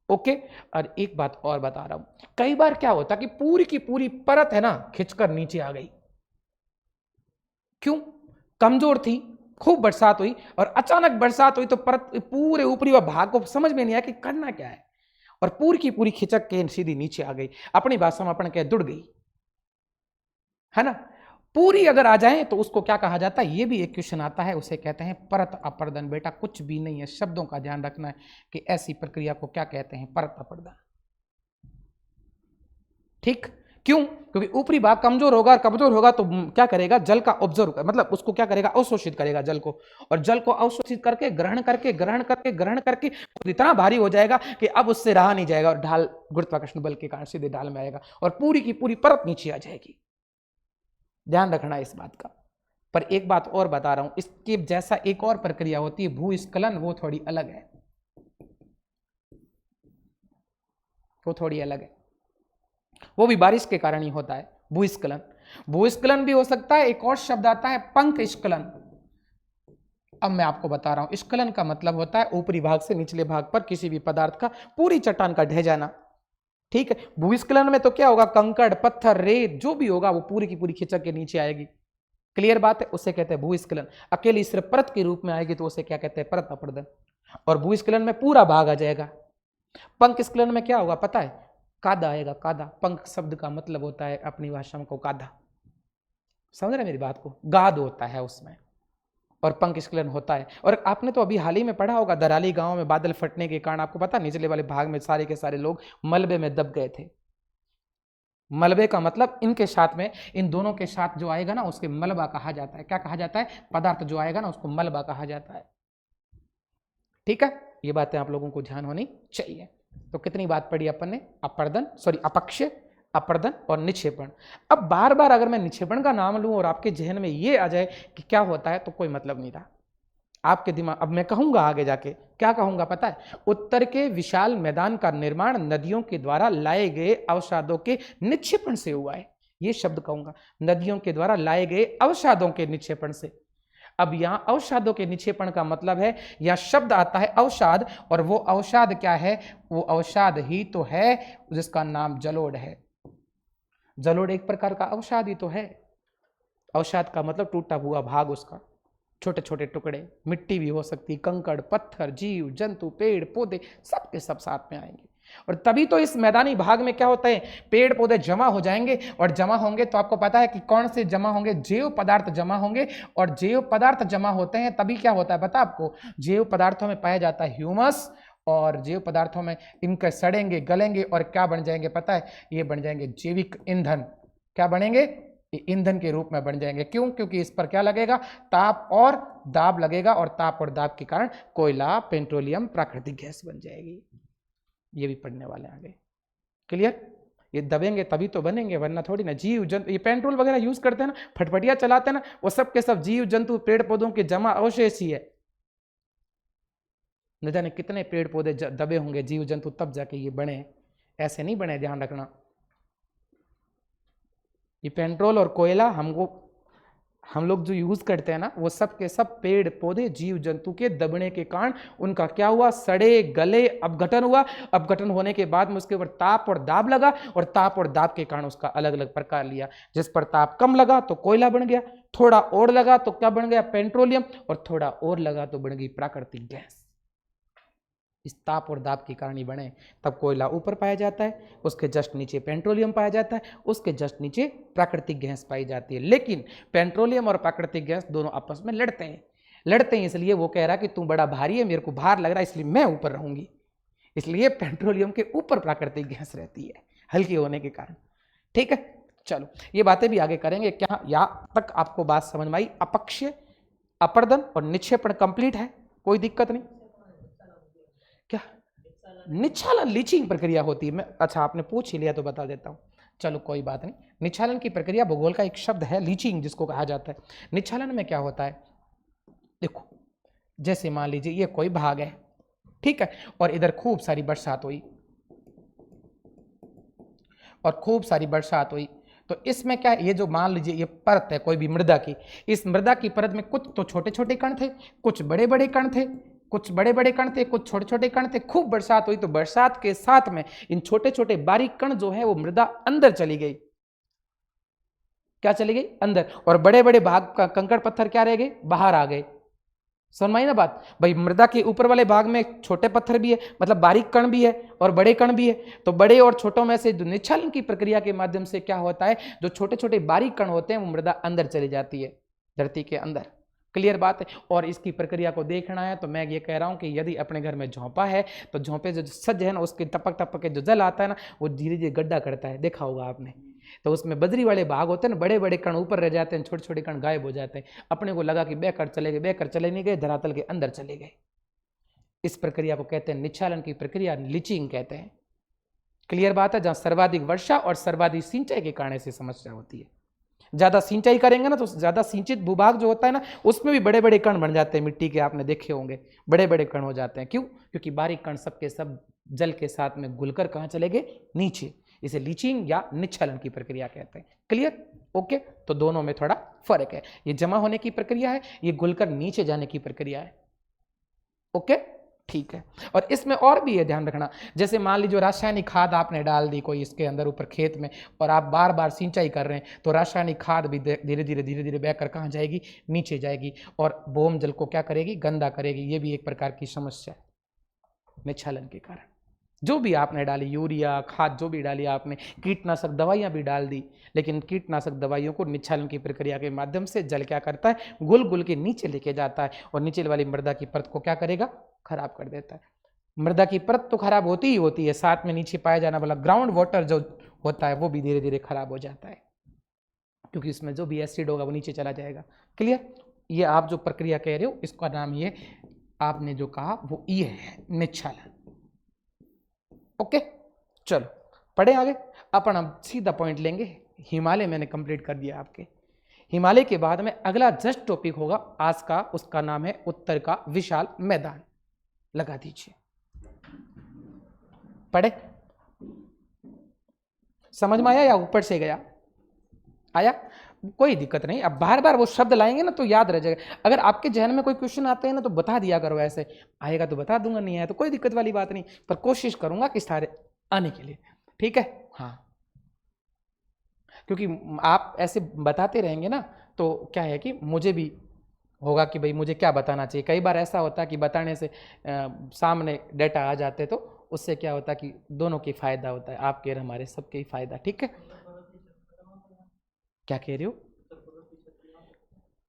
ओके। और एक बात और बता रहा हूं, कई बार क्या होता कि पूरी की पूरी परत है ना खिंचकर नीचे आ गई। क्यों? कमजोर थी, खूब बरसात हुई और अचानक बरसात हुई तो परत पूरे ऊपरी व भाग को समझ में नहीं आया कि करना क्या है, और पूरी की पूरी खिंचक के सीधी नीचे आ गई। अपनी भाषा में अपन कह दुड़ गई, है ना। पूरी अगर आ जाए तो उसको क्या कहा जाता है, ये भी एक क्वेश्चन आता है, उसे कहते हैं परत अपर्दन। बेटा कुछ भी नहीं है, शब्दों का ध्यान रखना है कि ऐसी प्रक्रिया को क्या कहते हैं, परत अपर्दन। ठीक। क्यों? क्योंकि ऊपरी भाग कमजोर होगा, और कमजोर होगा तो क्या करेगा, जल का ऑब्जर्व, मतलब उसको क्या करेगा, अवशोषित करेगा जल को, और जल को अवशोषित करके ग्रहण करके ग्रहण करके ग्रहण करके इतना भारी हो जाएगा कि अब उससे रहा नहीं जाएगा, और ढाल गुरुत्वाकर्षण बल के कारण सीधे ढाल में आएगा और पूरी की पूरी परत नीचे आ जाएगी। ध्यान रखना इस बात का। पर एक बात और बता रहा हूं, इसके जैसा एक और प्रक्रिया होती है भूस्खलन, वो थोड़ी अलग है, वो थोड़ी अलग है, वो भी बारिश के कारण ही होता है भूस्खलन। भूस्खलन भी हो सकता है, एक और शब्द आता है पंख स्खलन। अब मैं आपको बता रहा हूं, स्खलन का मतलब होता है ऊपरी भाग से निचले भाग पर किसी भी पदार्थ का, पूरी चट्टान का ढह जाना। ठीक है। भूस्खलन में तो क्या होगा, कंकड़ पत्थर रेत जो भी होगा वो पूरी की पूरी खिंचक के नीचे आएगी। क्लियर बात है, उसे कहते हैं भूस्खलन। अकेली सिर्फ परत के रूप में आएगी तो उसे क्या कहते हैं, परत अपर्दन। और भूस्खलन में पूरा भाग आ जाएगा। पंख स्खलन में क्या होगा पता है, कादा आएगा, कादा। पंख शब्द का मतलब होता है अपनी भाषा में को कादा, समझ रहे मेरी बात को, गाद होता है उसमें, और पंख स्खलन होता है। और आपने तो अभी हाल ही में पढ़ा होगा, दराली गांव में बादल फटने के कारण आपको पता निचले वाले भाग में सारे के सारे लोग मलबे में दब गए थे। मलबे का मतलब इनके साथ में, इन दोनों के साथ जो आएगा ना उसके मलबा कहा जाता है। क्या कहा जाता है, पदार्थ जो आएगा ना उसको मलबा कहा जाता है। ठीक है, ये बातें आप लोगों को ध्यान होनी चाहिए। तो कितनी बात पढ़ी अपन ने, अपर्दन, सॉरी अपक्षय, अपर्दन और निक्षेपण। अब बार बार अगर मैं निक्षेपण का नाम लूं और आपके जहन में ये आ जाए कि क्या होता है, तो कोई मतलब नहीं रहा आपके दिमाग। अब मैं कहूंगा आगे जाके, क्या कहूंगा पता है, उत्तर के विशाल मैदान का निर्माण नदियों के द्वारा लाए गए अवसादों के निक्षेपण से हुआ है। ये शब्द कहूंगा, नदियों के द्वारा लाए गए अवसादों के निक्षेपण से। अब यहां अवसादों के निक्षेपण का मतलब है, यहां शब्द आता है अवसाद, और वो अवसाद क्या है, वो अवसाद ही तो है जिसका नाम जलोढ़ है। जलोढ़ एक प्रकार का अवसाद ही तो है। अवसाद का मतलब टूटा हुआ भाग, उसका छोटे छोटे टुकड़े, मिट्टी भी हो सकती, कंकड़ पत्थर, जीव जंतु, पेड़ पौधे, सब के सब साथ में आएंगे। और तभी तो इस मैदानी भाग में क्या होता है, पेड़ पौधे जमा हो जाएंगे, और जमा होंगे तो आपको पता है कि कौन से जमा होंगे, जैव पदार्थ जमा होंगे। और जैव पदार्थ जमा होते हैं तभी क्या होता है पता आपको, जैव पदार्थों में पाया जाता है ह्यूमस, और जैव पदार्थों में इनके सड़ेंगे गलेंगे और क्या बन जाएंगे पता है, ये बन जाएंगे जैविक ईंधन। क्या बनेंगे, ईंधन के रूप में बन जाएंगे। क्यों? क्योंकि इस पर क्या लगेगा, ताप और दाब लगेगा, और ताप और दाब के कारण कोयला, पेट्रोलियम, प्राकृतिक गैस बन जाएगी। ये भी पढ़ने वाले आगे। क्लियर? ये दबेंगे तभी तो बनेंगे, वरना थोड़ी ना। जीव जंतु, ये पेट्रोल वगैरह यूज करते हैं ना, फटफटिया चलाते हैं ना, वो सब के सब जीव जंतु पेड़ पौधों के जमा अवशेष ही है। न जाने कितने पेड़ पौधे दबे होंगे, जीव जंतु, तब जाके ये बने, ऐसे नहीं बने, ध्यान रखना। ये पेट्रोल और कोयला हम लोग जो यूज करते हैं ना, वो सब के सब पेड़ पौधे जीव जंतु के दबने के कारण उनका क्या हुआ, सड़े गले, अपघटन हुआ। अपघटन होने के बाद में उसके ऊपर ताप और दाब लगा, और ताप और दाब के कारण उसका अलग अलग प्रकार लिया। जिस पर ताप कम लगा तो कोयला बन गया, थोड़ा और लगा तो क्या बन गया, पेट्रोलियम, और थोड़ा और लगा तो बन गई प्राकृतिक गैस। इस ताप और दाब के कारण ही बने। तब कोयला ऊपर पाया जाता है, उसके जस्ट नीचे पेट्रोलियम पाया जाता है, उसके जस्ट नीचे प्राकृतिक गैस पाई जाती है। लेकिन पेट्रोलियम और प्राकृतिक गैस दोनों आपस में लड़ते हैं, इसलिए वो कह रहा कि तू बड़ा भारी है, मेरे को भार लग रहा है, इसलिए मैं ऊपर रहूंगी। इसलिए पेट्रोलियम के ऊपर प्राकृतिक गैस रहती है हल्की होने के कारण। ठीक है, चलो ये बातें भी आगे करेंगे। क्या यहाँ तक आपको बात समझ में आई? अपक्षय, अपर्दन और निक्षेपण कंप्लीट है, कोई दिक्कत नहीं। क्या निच्छालन लीचिंग प्रक्रिया होती है? मैं अच्छा आपने पूछ ही लिया तो बता देता हूँ, चलो कोई बात नहीं। निच्छालन की प्रक्रिया भूगोल का एक शब्द है लीचिंग जिसको कहा जाता है। निच्छालन में क्या होता है, देखो जैसे मान लीजिए ये कोई भाग है, ठीक है, और इधर खूब सारी बरसात हुई और खूब सारी बरसात हुई, तो इसमें क्या है, ये जो मान लीजिए ये परत है कोई भी मृदा की, इस मृदा की परत में कुछ तो छोटे छोटे कण थे, कुछ बड़े बड़े कण थे, कुछ बड़े बड़े कण थे, कुछ छोटे छोटे कण थे। खूब बरसात हुई तो बरसात के साथ में इन छोटे छोटे बारीक कण जो है वो मृदा अंदर चली गई। क्या चली गई? अंदर। और बड़े बड़े भाग का कंकड़ पत्थर क्या रह गए? बाहर आ गए। समझ में आई ना बात? भाई मृदा के ऊपर वाले भाग में छोटे पत्थर भी है, मतलब बारीक कण भी है और बड़े कण भी है, तो बड़े और छोटों में से निच्छालन की प्रक्रिया के माध्यम से क्या होता है, जो छोटे छोटे बारीक कण होते हैं वो मृदा अंदर चली जाती है, धरती के अंदर। क्लियर बात है? और इसकी प्रक्रिया को देखना है तो मैं ये कह रहा हूं कि यदि अपने घर में झोंपा है तो झोंपे जो सज्ज है ना, उसके टपक टपक के जो जल आता है ना, वो धीरे धीरे गड्ढा करता है, देखा होगा आपने। तो उसमें बजरी वाले भाग होते हैं ना, बड़े बड़े कण ऊपर रह जाते हैं, छोटे छोटे कण गायब हो जाते हैं। अपने को लगा कि बहकर चले गए, बहकर चले नहीं गए, धरातल के अंदर चले गए। इस प्रक्रिया को कहते हैं निच्छालन की प्रक्रिया, लीचिंग कहते हैं। क्लियर बात है? जहां सर्वाधिक वर्षा और सर्वाधिक सिंचाई के कारण से समस्या होती है। ज्यादा सिंचाई करेंगे ना तो ज्यादा सिंचित भूभाग जो होता है ना, उसमें भी बड़े बड़े कण बन जाते हैं मिट्टी के, आपने देखे होंगे बड़े बड़े कण हो जाते हैं। क्यों? क्योंकि बारीक कण सबके सब जल के साथ में घुलकर कहां चले गए? नीचे। इसे लीचिंग या निच्छालन की प्रक्रिया कहते हैं। क्लियर? ओके, तो दोनों में थोड़ा फर्क है। ये जमा होने की प्रक्रिया है, ये घुलकर नीचे जाने की प्रक्रिया है। ओके, ठीक है। और इसमें और भी ये ध्यान रखना, जैसे मान लीजिए रासायनिक खाद आपने डाल दी कोई इसके अंदर ऊपर खेत में, और आप बार बार सिंचाई कर रहे हैं, तो रासायनिक खाद भी धीरे धीरे बहकर कहाँ जाएगी? नीचे जाएगी, और भूम जल को क्या करेगी? गंदा करेगी। ये भी एक प्रकार की समस्या है निच्छालन के कारण। जो भी आपने डाली, यूरिया खाद जो भी डाली आपने, कीटनाशक दवाइयाँ भी डाल दी, लेकिन कीटनाशक दवाइयों को निच्छालन की प्रक्रिया के माध्यम से जल क्या करता है? गुल गुल के नीचे लेके जाता है, और नीचे वाली मृदा की परत को क्या करेगा? खराब कर देता है। मृदा की परत तो खराब होती ही होती है, साथ में नीचे पाया जाने वाला ग्राउंड वाटर जो होता है वो भी धीरे धीरे खराब हो जाता है, क्योंकि इसमें जो भी एसिड होगा वो नीचे चला जाएगा। क्लियर? ये आप जो प्रक्रिया कह रहे हो इसका नाम ये आपने जो कहा वो ये है, निच्छालन। ओके, चलो पढ़े आगे। अपन अब सीधा पॉइंट लेंगे। हिमालय मैंने कंप्लीट कर दिया आपके। हिमालय के बाद में अगला जस्ट टॉपिक होगा आज का, उसका नाम है उत्तर का विशाल मैदान। लगा दीजिए। पढ़े? समझ में आया या ऊपर से गया? आया? कोई दिक्कत नहीं, अब बार बार वो शब्द लाएंगे ना तो याद रह जाएगा। अगर आपके जहन में कोई क्वेश्चन आते हैं ना तो बता दिया करो, ऐसे आएगा तो बता दूंगा, नहीं आया तो कोई दिक्कत वाली बात नहीं, पर कोशिश करूंगा कि सारे आने के लिए। ठीक है? हाँ, क्योंकि आप ऐसे बताते रहेंगे ना तो क्या है कि मुझे भी होगा कि भाई मुझे क्या बताना चाहिए। कई बार ऐसा होता है कि बताने से सामने डेटा आ जाते तो उससे क्या होता है कि दोनों की फायदा होता है, आपके और हमारे सबके ही फायदा। ठीक है? क्या कह रहे हो?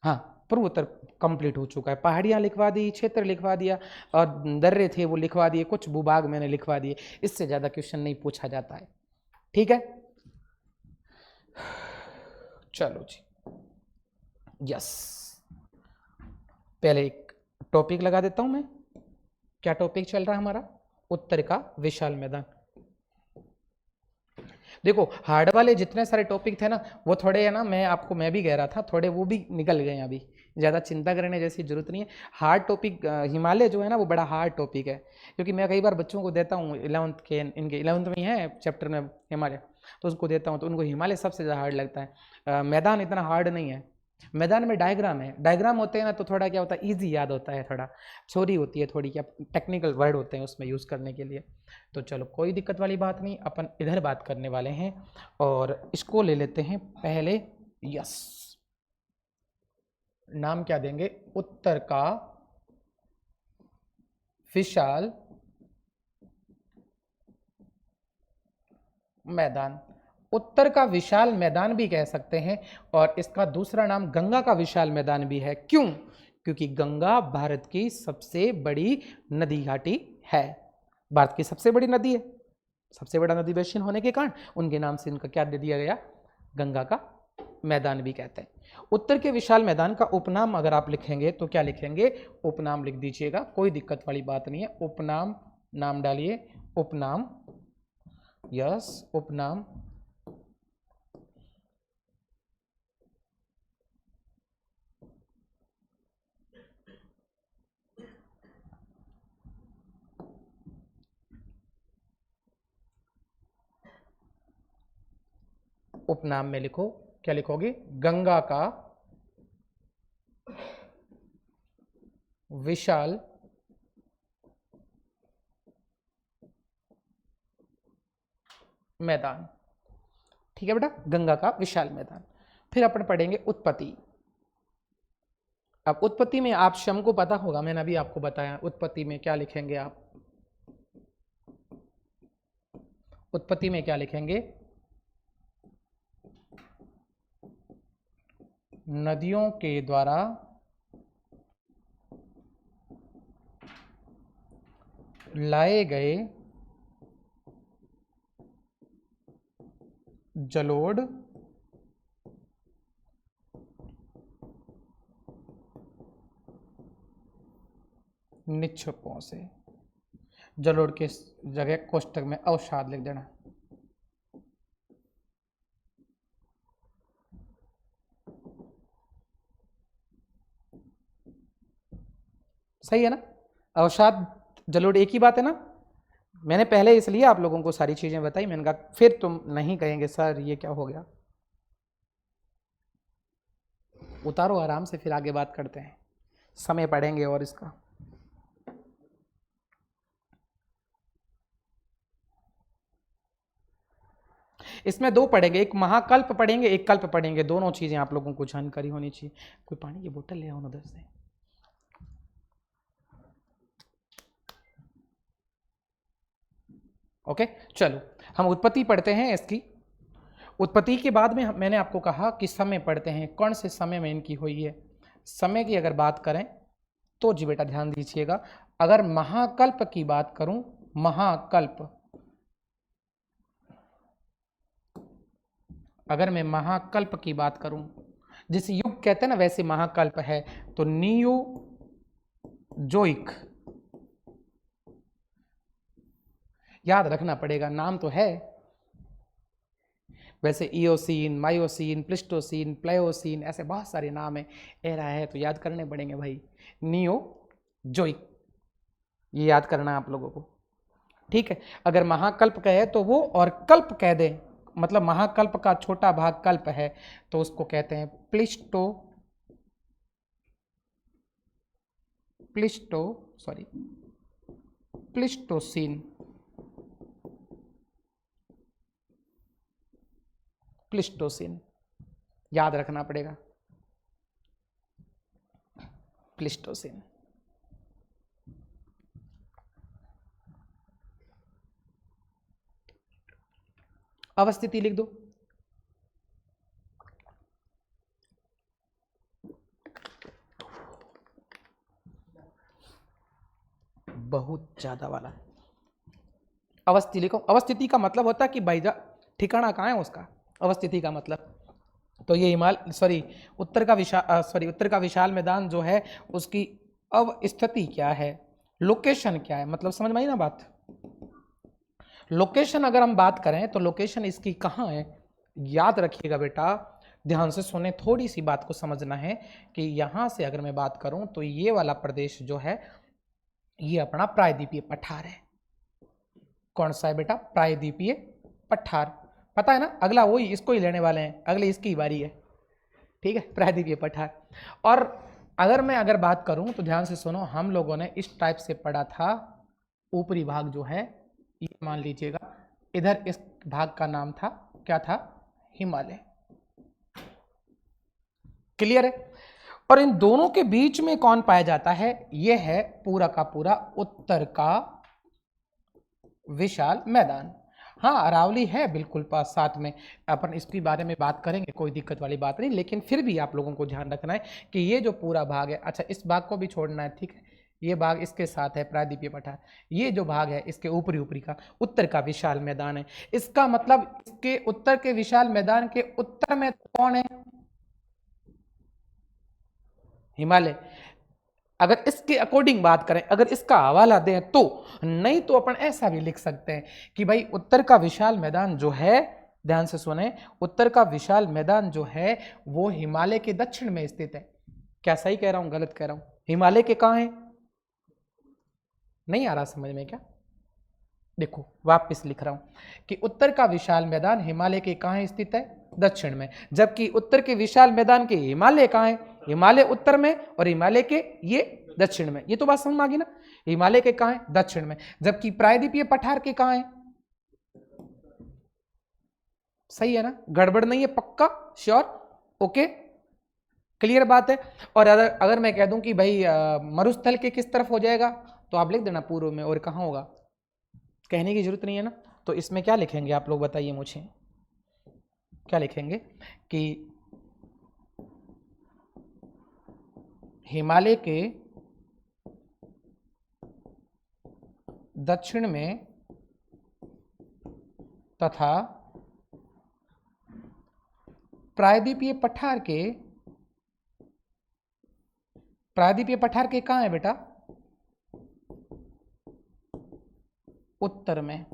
हाँ, पूर्वोत्तर कंप्लीट हो चुका है। पहाड़ियाँ लिखवा दी, क्षेत्र लिखवा दिया, और दर्रे थे वो लिखवा दिए, कुछ भूभाग मैंने लिखवा दिए। इससे ज़्यादा क्वेश्चन नहीं पूछा जाता है। ठीक है? चलो जी, यस, पहले एक टॉपिक लगा देता हूं मैं। क्या टॉपिक चल रहा है हमारा? उत्तर का विशाल मैदान। देखो हार्ड वाले जितने सारे टॉपिक थे ना वो थोड़े है ना, मैं भी कह रहा था थोड़े वो भी निकल गए हैं, अभी ज़्यादा चिंता करने जैसी जरूरत नहीं है। हार्ड टॉपिक हिमालय जो है ना वो बड़ा हार्ड टॉपिक है, क्योंकि मैं कई बार बच्चों को देता हूँ 11th के, इनके 11th में ही है चैप्टर में हिमालय, तो उसको देता हूँ तो उनको हिमालय सबसे ज़्यादा हार्ड लगता है। मैदान इतना हार्ड नहीं है। मैदान में डायग्राम है, डायग्राम होते हैं ना तो थोड़ा क्या होता है, इजी याद होता है, थोड़ा थ्योरी होती है, थोड़ी क्या टेक्निकल वर्ड होते हैं उसमें यूज़ करने के लिए। तो चलो कोई दिक्कत वाली बात नहीं, अपन इधर बात करने वाले हैं और इसको ले लेते हैं पहले। यस, नाम क्या देंगे? उत्तर का विशाल मैदान। उत्तर का विशाल मैदान भी कह सकते हैं और इसका दूसरा नाम गंगा का विशाल मैदान भी है। क्यों? क्योंकि गंगा भारत की सबसे बड़ी नदी घाटी है, भारत की सबसे बड़ी नदी है, सबसे बड़ा नदी बेसिन होने के कारण उनके नाम से इनका क्या दे दिया गया, गंगा का मैदान भी कहते हैं। उत्तर के विशाल मैदान का उपनाम अगर आप लिखेंगे तो क्या लिखेंगे, उपनाम लिख दीजिएगा, कोई दिक्कत वाली बात नहीं है। उपनाम, नाम डालिए, उपनाम, यस उपनाम। उपनाम में लिखो, क्या लिखोगे, गंगा का विशाल मैदान। ठीक है बेटा, गंगा का विशाल मैदान। फिर अपन पढ़ेंगे उत्पत्ति। अब उत्पत्ति में आप शम को पता होगा, मैंने अभी आपको बताया। उत्पत्ति में क्या लिखेंगे आप, उत्पत्ति में क्या लिखेंगे, नदियों के द्वारा लाए गए जलोढ़ निक्षेपों से। जलोढ़ के जगह कोष्टक में अवसाद लिख देना। सही है ना, अवसाद जलोढ़ एक ही बात है ना। मैंने पहले इसलिए आप लोगों को सारी चीजें बताई, मैंने कहा फिर तुम नहीं कहेंगे सर ये क्या हो गया। उतारो आराम से, फिर आगे बात करते हैं, समय पढ़ेंगे और इसका। इसमें दो पढ़ेंगे, एक महाकल्प पढ़ेंगे, एक कल्प पढ़ेंगे, दोनों चीजें आप लोगों को जानकारी होनी चाहिए। कोई पानी की बोतल ले आओ उधर से। ओके चलो, हम उत्पत्ति पढ़ते हैं इसकी। उत्पत्ति के बाद में मैंने आपको कहा कि समय पढ़ते हैं, कौन से समय में इनकी हुई है। समय की अगर बात करें तो जी बेटा ध्यान दीजिएगा, अगर महाकल्प की बात करूं, महाकल्प, अगर मैं महाकल्प की बात करूं, जिस युग कहते हैं ना वैसे महाकल्प है, तो नियोजोइक, याद रखना पड़ेगा, नाम तो है वैसे, इयोसीन, मायोसीन, प्लिस्टोसीन, प्लायोसीन, ऐसे बहुत सारे नाम है। एरा है तो याद करने पड़ेंगे भाई। नियोजोइक, ये याद करना है आप लोगों को, ठीक है। अगर महाकल्प कहे तो वो, और कल्प कह दे, मतलब महाकल्प का छोटा भाग कल्प है, तो उसको कहते हैं प्लिस्टोसीन, प्लिस्टोसीन याद रखना पड़ेगा, प्लिस्टोसीन। अवस्थिति लिख दो, बहुत ज्यादा वाला अवस्थिति लिखो। अवस्थिति का मतलब होता है कि भाई ठिकाना कहाँ है उसका, अवस्थिति का मतलब। तो ये उत्तर का विशाल मैदान जो है उसकी अवस्थिति क्या है, लोकेशन क्या है, मतलब समझ में आई ना बात। लोकेशन अगर हम बात करें तो लोकेशन इसकी कहाँ है, याद रखिएगा बेटा, ध्यान से सुने, थोड़ी सी बात को समझना है कि यहां से अगर मैं बात करूं तो ये वाला प्रदेश जो है ये अपना प्रायद्वीपीय पठार है। कौन सा है बेटा, प्रायद्वीपीय पठार, पता है ना, अगला वही, इसको ही लेने वाले हैं, अगले इसकी ही बारी है, ठीक है, प्रायद्वीपीय पठार। और अगर बात करूं तो ध्यान से सुनो, हम लोगों ने इस टाइप से पढ़ा था, ऊपरी भाग जो है ये मान लीजिएगा, इधर इस भाग का नाम था, क्या था, हिमालय, क्लियर है। और इन दोनों के बीच में कौन पाया जाता है, यह है पूरा का पूरा उत्तर का विशाल मैदान। हाँ अरावली है बिल्कुल पास साथ में, अपन इसके बारे में बात करेंगे, कोई दिक्कत वाली बात नहीं, लेकिन फिर भी आप लोगों को ध्यान रखना है कि ये जो पूरा भाग है, अच्छा इस भाग को भी छोड़ना है, ठीक है, ये भाग इसके साथ है प्रायद्वीपीय पठार, ये जो भाग है इसके ऊपरी ऊपरी का उत्तर का विशाल मैदान है। इसका मतलब इसके उत्तर के विशाल मैदान के उत्तर में कौन है? हिमालय। अगर इसके अकॉर्डिंग बात करें, अगर इसका हवाला दें तो, नहीं तो अपन ऐसा भी लिख सकते हैं कि भाई उत्तर का विशाल मैदान जो है, ध्यान से सुने, उत्तर का विशाल मैदान जो है वो हिमालय के दक्षिण में स्थित है। क्या सही कह रहा हूं गलत कह रहा हूं? हिमालय के कहां है? नहीं आ रहा समझ में क्या? देखो वापस लिख रहा हूं कि उत्तर का विशाल मैदान हिमालय के कहां स्थित है? दक्षिण में। जबकि उत्तर के विशाल मैदान के हिमालय कहां है? हिमालय उत्तर में और हिमालय के ये दक्षिण में। ये तो बात समझ में आ गई ना? हिमालय के कहां है? दक्षिण में। जबकि प्रायद्वीपीय पठार के कहां है? सही है ना? गड़बड़ नहीं है? पक्का श्योर? ओके क्लियर बात है। और अगर मैं कह दूं कि भाई मरुस्थल के किस तरफ हो जाएगा, तो आप लिख देना पूर्व में, और कहां होगा कहने की जरूरत नहीं है ना। तो इसमें क्या लिखेंगे आप लोग बताइए मुझे, क्या लिखेंगे कि हिमालय के दक्षिण में तथा प्रायद्वीपीय पठार के कहां है बेटा? उत्तर में।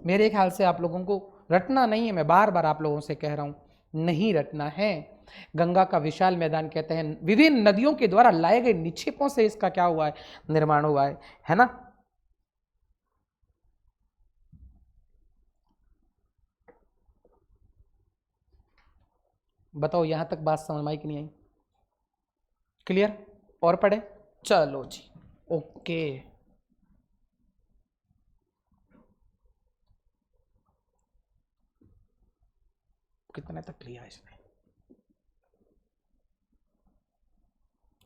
मेरे ख्याल से आप लोगों को रटना नहीं है, मैं बार बार आप लोगों से कह रहा हूं, नहीं रटना है। गंगा का विशाल मैदान कहते हैं, विभिन्न नदियों के द्वारा लाए गए निक्षेपों से इसका क्या हुआ है? निर्माण हुआ है ना? बताओ यहां तक बात समझ में आई कि नहीं आई? क्लियर? और पढ़े? चलो जी ओके। कितने तक लिया इसने?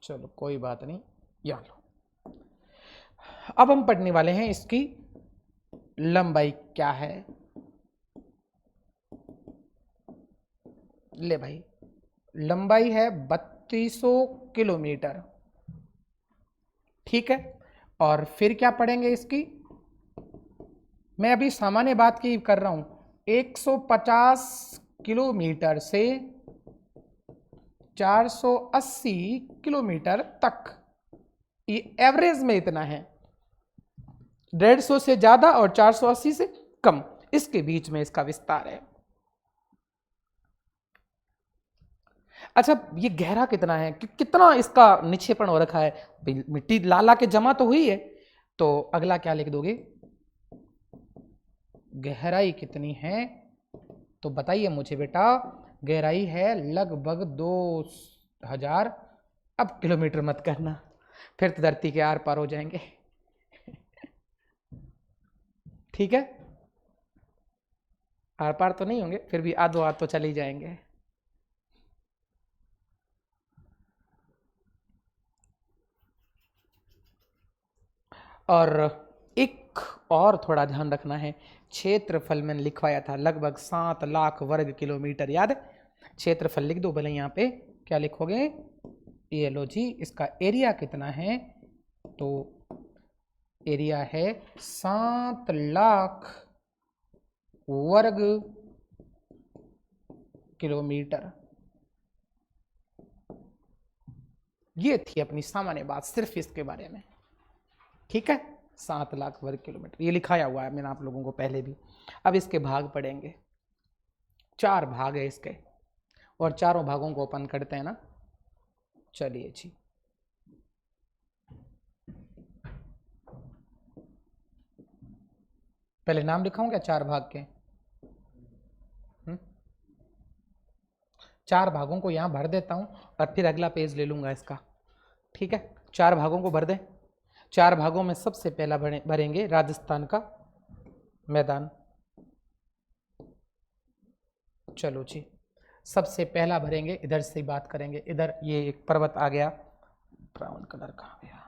चलो कोई बात नहीं, यहाँ लो। अब हम पढ़ने वाले हैं इसकी लंबाई क्या है। ले भाई, लंबाई है 3200 किलोमीटर, ठीक है। और फिर क्या पढ़ेंगे इसकी? मैं अभी सामान्य बात की कर रहा हूं, 150 किलोमीटर से 480 किलोमीटर तक, ये एवरेज में इतना है। 150 से ज्यादा और 480 से कम, इसके बीच में इसका विस्तार है। अच्छा ये गहरा कितना है, कितना इसका निक्षेपण हो रखा है? मिट्टी लाला के जमा तो हुई है, तो अगला क्या लिख दोगे? गहराई कितनी है? तो बताइए मुझे बेटा। गहराई है लगभग 2000, अब किलोमीटर मत करना, फिर तो धरती के आर पार हो जाएंगे। ठीक है, आर पार तो नहीं होंगे, फिर भी आधो आध तो चले ही जाएंगे। और एक और थोड़ा ध्यान रखना है, क्षेत्रफल मैंने लिखवाया था लगभग 7 लाख वर्ग किलोमीटर, याद है? क्षेत्रफल लिख दो भले यहाँ पे, क्या लिखोगे? ये लो जी, इसका एरिया कितना है? तो एरिया है 7 लाख वर्ग किलोमीटर। ये थी अपनी सामान्य बात सिर्फ इसके बारे में, ठीक है। 7 लाख वर्ग किलोमीटर ये लिखाया हुआ है मैंने आप लोगों को पहले भी। अब इसके भाग पढ़ेंगे, 4 भाग है इसके, और चारों भागों को अपन करते हैं ना। चलिए जी, पहले नाम लिखाऊं क्या 4 भाग के? 4 भागों को यहां भर देता हूं और फिर अगला पेज ले लूंगा इसका, ठीक है। 4 भागों को भर दें। 4 भागों में सबसे पहला भरेंगे राजस्थान का मैदान। चलो जी, सबसे पहला भरेंगे, इधर से बात करेंगे। इधर ये एक पर्वत आ गया, ब्राउन कलर का आ गया,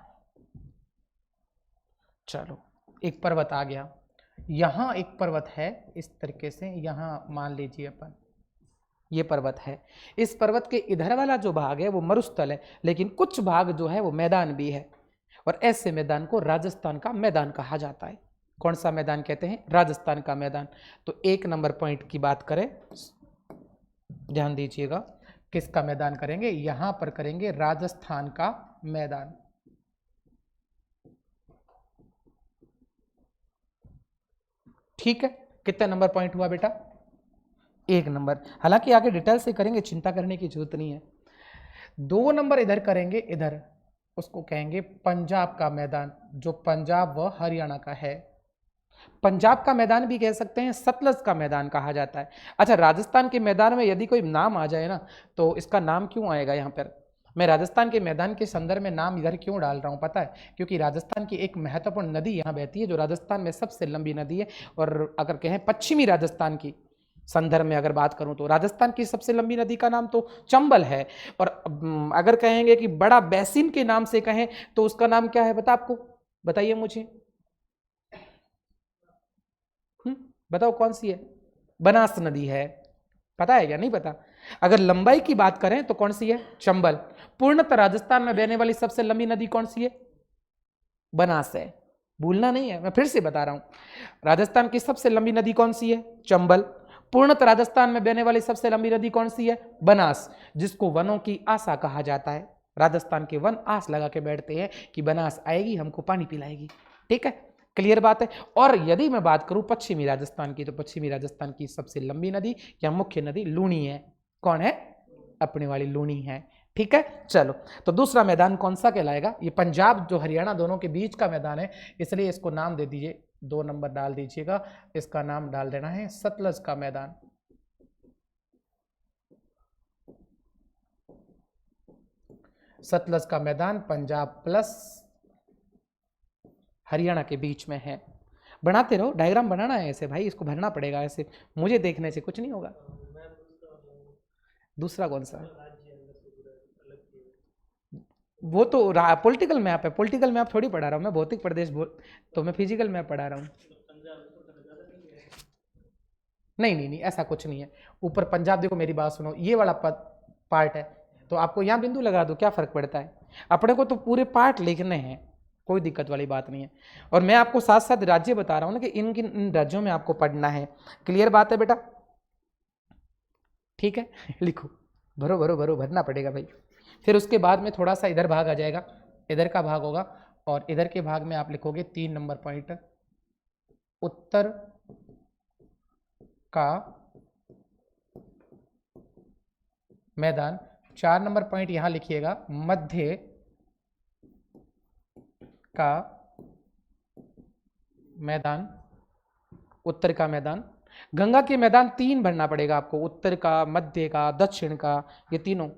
चलो एक पर्वत आ गया। यहाँ एक पर्वत है इस तरीके से, यहाँ मान लीजिए अपन ये पर्वत है, इस पर्वत के इधर वाला जो भाग है वो मरुस्थल है, लेकिन कुछ भाग जो है वो मैदान भी है, और ऐसे मैदान को राजस्थान का मैदान कहा जाता है। कौन सा मैदान कहते हैं? राजस्थान का मैदान। तो 1 नंबर पॉइंट की बात करें, ध्यान दीजिएगा, किसका मैदान करेंगे? यहां पर करेंगे राजस्थान का मैदान। ठीक है, कितने नंबर पॉइंट हुआ बेटा? 1 नंबर। हालांकि आगे डिटेल से करेंगे, चिंता करने की जरूरत नहीं है। 2 नंबर इधर करेंगे, इधर उसको कहेंगे पंजाब का मैदान, जो पंजाब व हरियाणा का है। पंजाब का मैदान भी कह सकते हैं, सतलज का मैदान कहा जाता है। अच्छा, राजस्थान के मैदान में यदि कोई नाम आ जाए ना, तो इसका नाम क्यों आएगा यहाँ पर? मैं राजस्थान के मैदान के संदर्भ में नाम इधर क्यों डाल रहा हूँ पता है? क्योंकि राजस्थान की एक महत्वपूर्ण नदी यहाँ बहती है, जो राजस्थान में सबसे लंबी नदी है, और अगर कहें पश्चिमी राजस्थान की संदर्भ में अगर बात करूं तो राजस्थान की सबसे लंबी नदी का नाम तो चंबल है, और अगर कहेंगे कि बड़ा बेसिन के नाम से कहें तो उसका नाम क्या है बता आपको? बताइए मुझे, बताओ कौन सी है? बनास नदी है। पता है क्या? नहीं पता? अगर लंबाई की बात करें तो कौन सी है? चंबल। पूर्णतः राजस्थान में बहने वाली सबसे लंबी नदी कौन सी है? बनास है। भूलना नहीं है, मैं फिर से बता रहा हूं, राजस्थान की सबसे लंबी नदी कौन सी है? चंबल। पूर्णतः राजस्थान में बहने वाली सबसे लंबी नदी कौन सी है? बनास, जिसको वनों की आशा कहा जाता है। राजस्थान के वन आस लगा के बैठते हैं कि बनास आएगी, हमको पानी पिलाएगी। ठीक है, क्लियर बात है। और यदि मैं बात करूं पश्चिमी राजस्थान की, तो पश्चिमी राजस्थान की सबसे लंबी नदी या मुख्य नदी लूनी है। कौन है? अपने वाली लूनी है। ठीक है, चलो, तो दूसरा मैदान कौन सा कहलाएगा? ये पंजाब जो हरियाणा दोनों के बीच का मैदान है, इसलिए इसको नाम दे दीजिए, 2 नंबर डाल दीजिएगा, इसका नाम डाल देना है सतलज का मैदान। सतलज का मैदान पंजाब प्लस हरियाणा के बीच में है। बनाते रहो, डायग्राम बनाना है ऐसे भाई, इसको भरना पड़ेगा ऐसे, मुझे देखने से कुछ नहीं होगा। दूसरा कौन सा? वो तो पॉलिटिकल मैप है, पॉलिटिकल मैप थोड़ी पढ़ा रहा हूँ मैं, भौतिक प्रदेश तो मैं फिजिकल मैप पढ़ा रहा हूँ। नहीं नहीं नहीं, ऐसा कुछ नहीं है। ऊपर पंजाब, देखो मेरी बात सुनो, ये वाला पार्ट है, तो आपको यहाँ बिंदु लगा दो, क्या फर्क पड़ता है? अपने को तो पूरे पार्ट लिखने हैं, कोई दिक्कत वाली बात नहीं है। और मैं आपको साथ साथ राज्य बता रहा हूँ ना कि इन राज्यों में आपको पढ़ना है। क्लियर बात है बेटा? ठीक है, लिखो, भरो भरो भरो, भरना पड़ेगा भाई। फिर उसके बाद में थोड़ा सा इधर भाग आ जाएगा, इधर का भाग होगा, और इधर के भाग में आप लिखोगे 3 नंबर पॉइंट, उत्तर का मैदान। 4 नंबर पॉइंट यहां लिखिएगा, मध्य का मैदान, उत्तर का मैदान। गंगा के मैदान 3 भरना पड़ेगा आपको, उत्तर का, मध्य का, दक्षिण का, ये तीनों।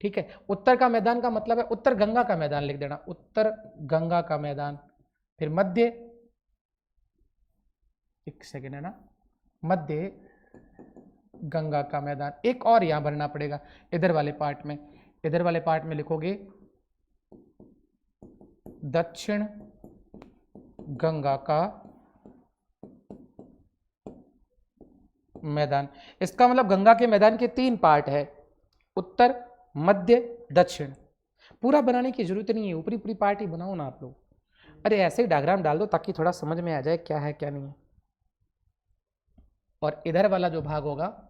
ठीक है, उत्तर का मैदान का मतलब है उत्तर गंगा का मैदान लिख देना, उत्तर गंगा का मैदान। फिर मध्य, एक सेकेंड है ना, मध्य गंगा का मैदान। एक और यहां भरना पड़ेगा इधर वाले पार्ट में, इधर वाले पार्ट में लिखोगे दक्षिण गंगा का मैदान। इसका मतलब गंगा के मैदान के 3 पार्ट है, उत्तर, मध्य, दक्षिण। पूरा बनाने की जरूरत नहीं है, ऊपरी ऊपरी पार्ट ही बनाओ ना आप लोग। अरे ऐसे ही डायग्राम डाल दो ताकि थोड़ा समझ में आ जाए क्या है क्या नहीं है। और इधर वाला जो भाग होगा,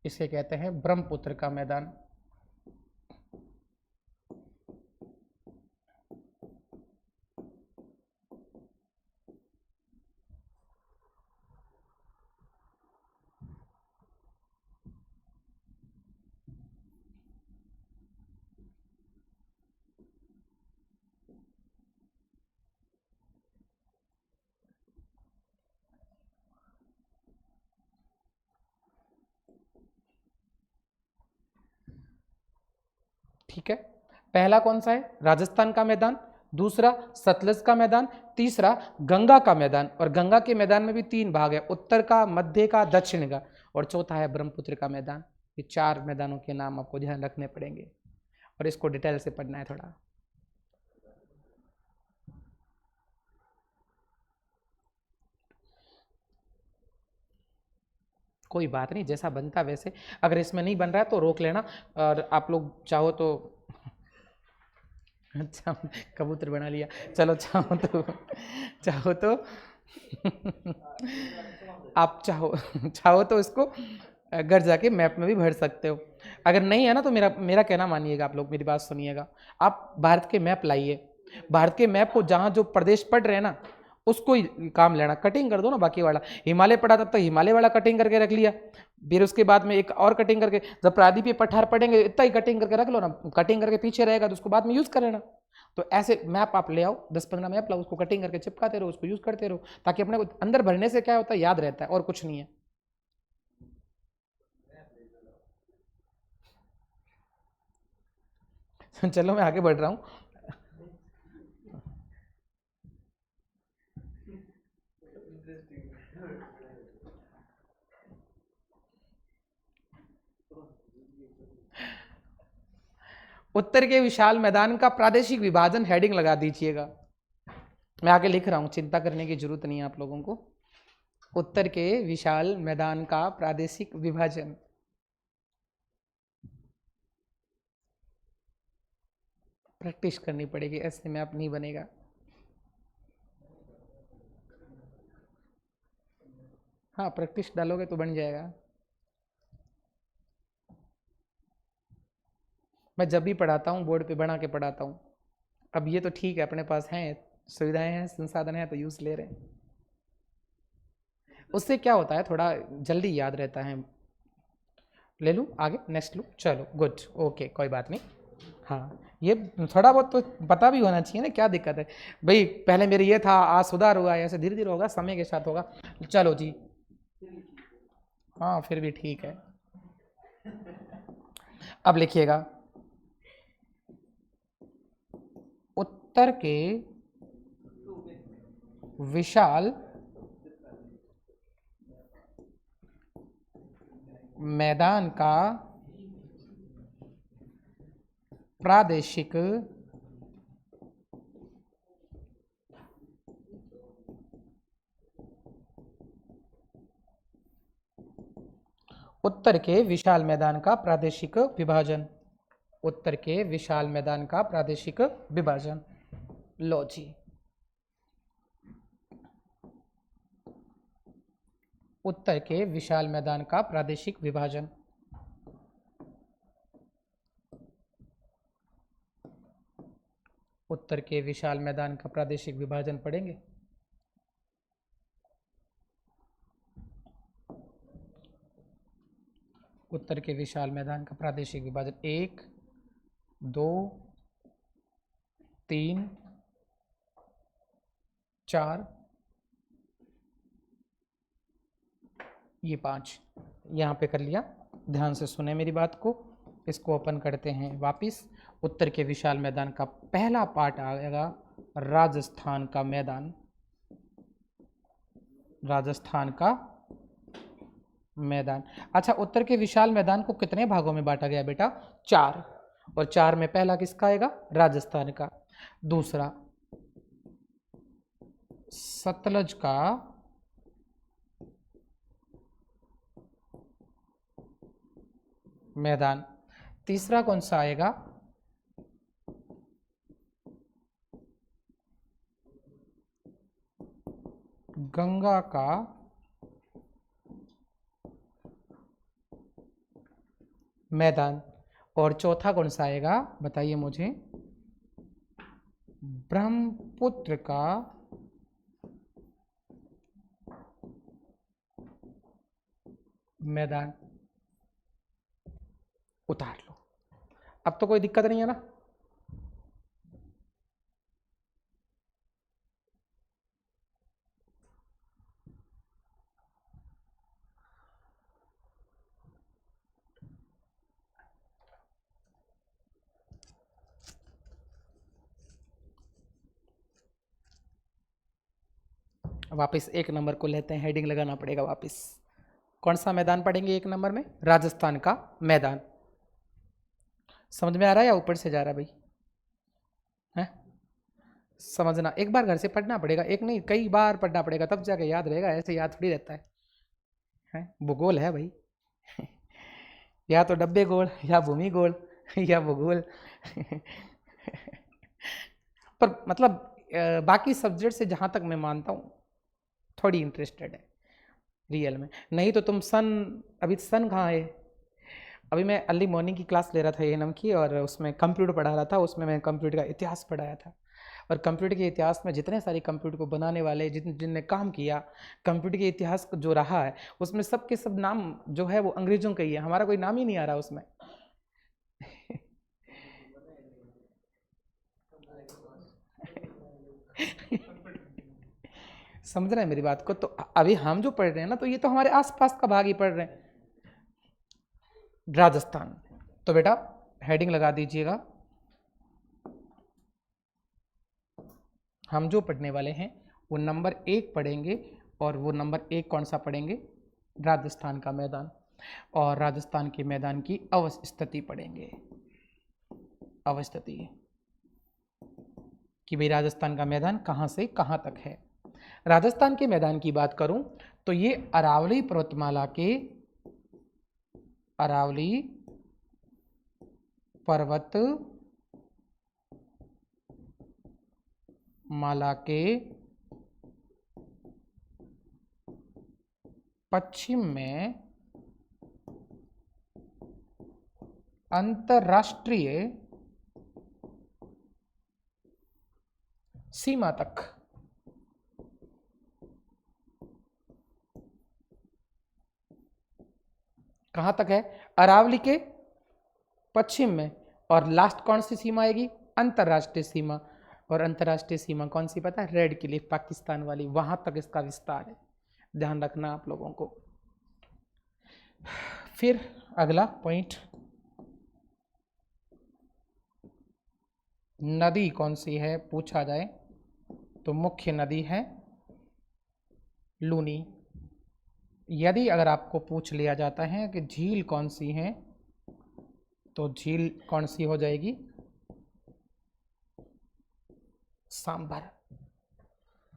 इसे कहते हैं ब्रह्मपुत्र का मैदान। ठीक है, पहला कौन सा है? राजस्थान का मैदान, दूसरा सतलज का मैदान, तीसरा गंगा का मैदान। और गंगा के मैदान में भी 3 भाग है, उत्तर का, मध्य का, दक्षिण का, और चौथा है ब्रह्मपुत्र का मैदान। ये 4 मैदानों के नाम आपको ध्यान रखने पड़ेंगे। और इसको डिटेल से पढ़ना है थोड़ा। कोई बात नहीं, जैसा बनता वैसे। अगर इसमें नहीं बन रहा है तो रोक लेना, और आप लोग चाहो तो अच्छा कबूतर बना लिया, चलो चाहो तो आप चाहो तो इसको घर जाके मैप में भी भर सकते हो। अगर नहीं है ना तो मेरा मेरा कहना मानिएगा, आप लोग मेरी बात सुनिएगा। आप भारत के मैप लाइए, भारत के मैप को जहाँ जो प्रदेश पढ़ रहे हैं ना उसको ही काम लेना, कटिंग कर दो ना बाकी वाला। हिमालय पढ़ा तब तक हिमालय वाला कटिंग करके रख लिया, फिर उसके बाद में एक और कटिंग करके, जब प्रादीपीय पठार पढ़ेंगे इतना ही कटिंग करके रख लो ना, कटिंग करके पीछे रहेगा तो उसको बाद में यूज कर लेना। तो ऐसे मैप आप ले आओ, 10-15 मैप लाओ, उसको कटिंग करके चिपकाते रहो, उसको यूज करते रहो, ताकि अपने को अंदर भरने से क्या होता है, याद रहता है, और कुछ नहीं है। चलो मैं आगे बढ़ रहा हूँ। उत्तर के विशाल मैदान का प्रादेशिक विभाजन हेडिंग लगा दीजिएगा। मैं आगे लिख रहा हूं, चिंता करने की जरूरत नहीं है आप लोगों को। उत्तर के विशाल मैदान का प्रादेशिक विभाजन। प्रैक्टिस करनी पड़ेगी, ऐसे मैप नहीं बनेगा। हाँ प्रैक्टिस डालोगे तो बन जाएगा। मैं जब भी पढ़ाता हूँ बोर्ड पे बना के पढ़ाता हूँ। अब ये तो ठीक है, अपने पास हैं सुविधाएं हैं, संसाधन है, तो यूज ले रहे हैं। उससे क्या होता है, थोड़ा जल्दी याद रहता है। ले लूँ आगे, नेक्स्ट लूँ, चलो गुड, ओके कोई बात नहीं। हाँ ये थोड़ा बहुत तो पता भी होना चाहिए ना, क्या दिक्कत है भाई। पहले मेरे ये था, आज सुधार हुआ, ऐसे धीरे धीरे होगा, समय के साथ होगा। चलो जी, हाँ फिर भी ठीक है। अब लिखिएगा, उत्तर के विशाल मैदान का प्रादेशिक उत्तर के विशाल मैदान का प्रादेशिक विभाजन। उत्तर के विशाल मैदान का प्रादेशिक विभाजन। लो जी, उत्तर के विशाल मैदान का प्रादेशिक विभाजन। उत्तर के विशाल मैदान का प्रादेशिक विभाजन पढ़ेंगे। उत्तर के विशाल मैदान का प्रादेशिक विभाजन, 1 2 3 4 ये 5 यहाँ पे कर लिया। ध्यान से सुने मेरी बात को, इसको ओपन करते हैं वापिस। उत्तर के विशाल मैदान का पहला पार्ट आएगा राजस्थान का मैदान। राजस्थान का मैदान। अच्छा, उत्तर के विशाल मैदान को कितने भागों में बांटा गया बेटा? 4, और 4 में पहला किसका आएगा? राजस्थान का। दूसरा सतलज का मैदान। तीसरा कौन सा आएगा? गंगा का मैदान। और चौथा कौन सा आएगा बताइए मुझे? ब्रह्मपुत्र का मैदान। उतार लो, अब तो कोई दिक्कत नहीं है ना? वापस 1 नंबर को लेते हैं, हेडिंग लगाना पड़ेगा वापस। कौन सा मैदान पढ़ेंगे 1 नंबर में? राजस्थान का मैदान। समझ में आ रहा है या ऊपर से जा रहा है भाई? है समझना, एक बार घर से पढ़ना पड़ेगा, एक नहीं कई बार पढ़ना पड़ेगा, तब जाके याद रहेगा, ऐसे याद थोड़ी रहता है? भूगोल है भाई। या तो डब्बे गोल या भूमि गोल या भूगोल। पर मतलब बाकी सब्जेक्ट से जहाँ तक मैं मानता हूँ थोड़ी इंटरेस्टेड है रियल में। नहीं तो तुम सन, अभी सन कहाँ है? अभी मैं अर्ली मॉर्निंग की क्लास ले रहा था एएनएम की, और उसमें कंप्यूटर पढ़ा रहा था, उसमें मैं कंप्यूटर का इतिहास पढ़ाया था। और कंप्यूटर के इतिहास में जितने सारे कंप्यूटर को बनाने वाले जिनने काम किया, कंप्यूटर के इतिहास जो रहा है उसमें सब के सब नाम जो है वो अंग्रेजों का ही है, हमारा कोई नाम ही नहीं आ रहा उसमें। समझ रहे हैं मेरी बात को? तो अभी हम जो पढ़ रहे हैं ना, तो ये तो हमारे आसपास का भाग ही पढ़ रहे हैं। राजस्थान, तो बेटा हेडिंग लगा दीजिएगा, हम जो पढ़ने वाले हैं वो नंबर 1 पढ़ेंगे। और वो नंबर 1 कौन सा पढ़ेंगे? राजस्थान का मैदान। और राजस्थान के मैदान की अवस्थिति पढ़ेंगे। अवस्थिति कि भाई राजस्थान का मैदान कहाँ से कहाँ तक है। राजस्थान के मैदान की बात करूं तो ये अरावली पर्वतमाला के, अरावली पर्वत माला के पश्चिम में अंतरराष्ट्रीय सीमा तक, कहां तक है? अरावली के पश्चिम में। और लास्ट कौन सी सीमा आएगी? अंतरराष्ट्रीय सीमा। और अंतरराष्ट्रीय सीमा कौन सी पता है? रेड क्लिफ, पाकिस्तान वाली, वहां तक इसका विस्तार है, ध्यान रखना आप लोगों को। फिर अगला पॉइंट, नदी कौन सी है पूछा जाए तो मुख्य नदी है लूनी। यदि अगर आपको पूछ लिया जाता है कि झील कौन सी है, तो झील कौन सी हो जाएगी? सांभर।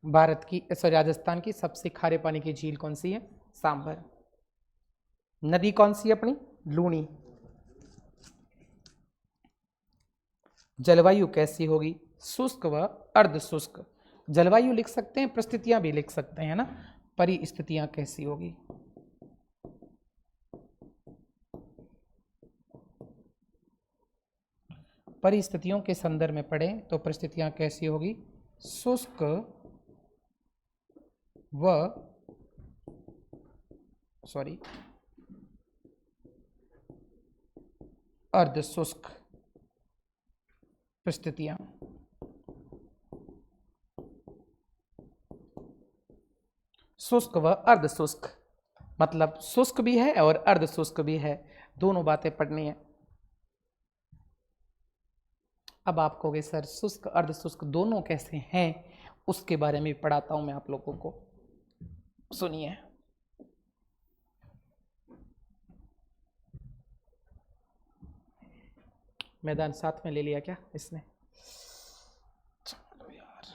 भारत की, सॉरी, राजस्थान की सबसे खारे पानी की झील कौन सी है? सांभर। नदी कौन सी है अपनी? लूनी। जलवायु कैसी होगी? शुष्क व अर्ध शुष्क। जलवायु लिख सकते हैं, परिस्थितियां भी लिख सकते हैं ना। परिस्थितियां कैसी होगी? परिस्थितियों के संदर्भ में पढ़ें तो परिस्थितियां कैसी होगी? शुष्क व, सॉरी, अर्ध शुष्क परिस्थितियां। शुष्क व अर्ध शुष्क मतलब शुष्क भी है और अर्ध शुष्क भी है, दोनों बातें पढ़नी है। अब आप कहोगे सर शुष्क अर्ध शुष्क दोनों कैसे हैं, उसके बारे में पढ़ाता हूं मैं आप लोगों को, सुनिए। मैदान साथ में ले लिया क्या इसने? चलो यार,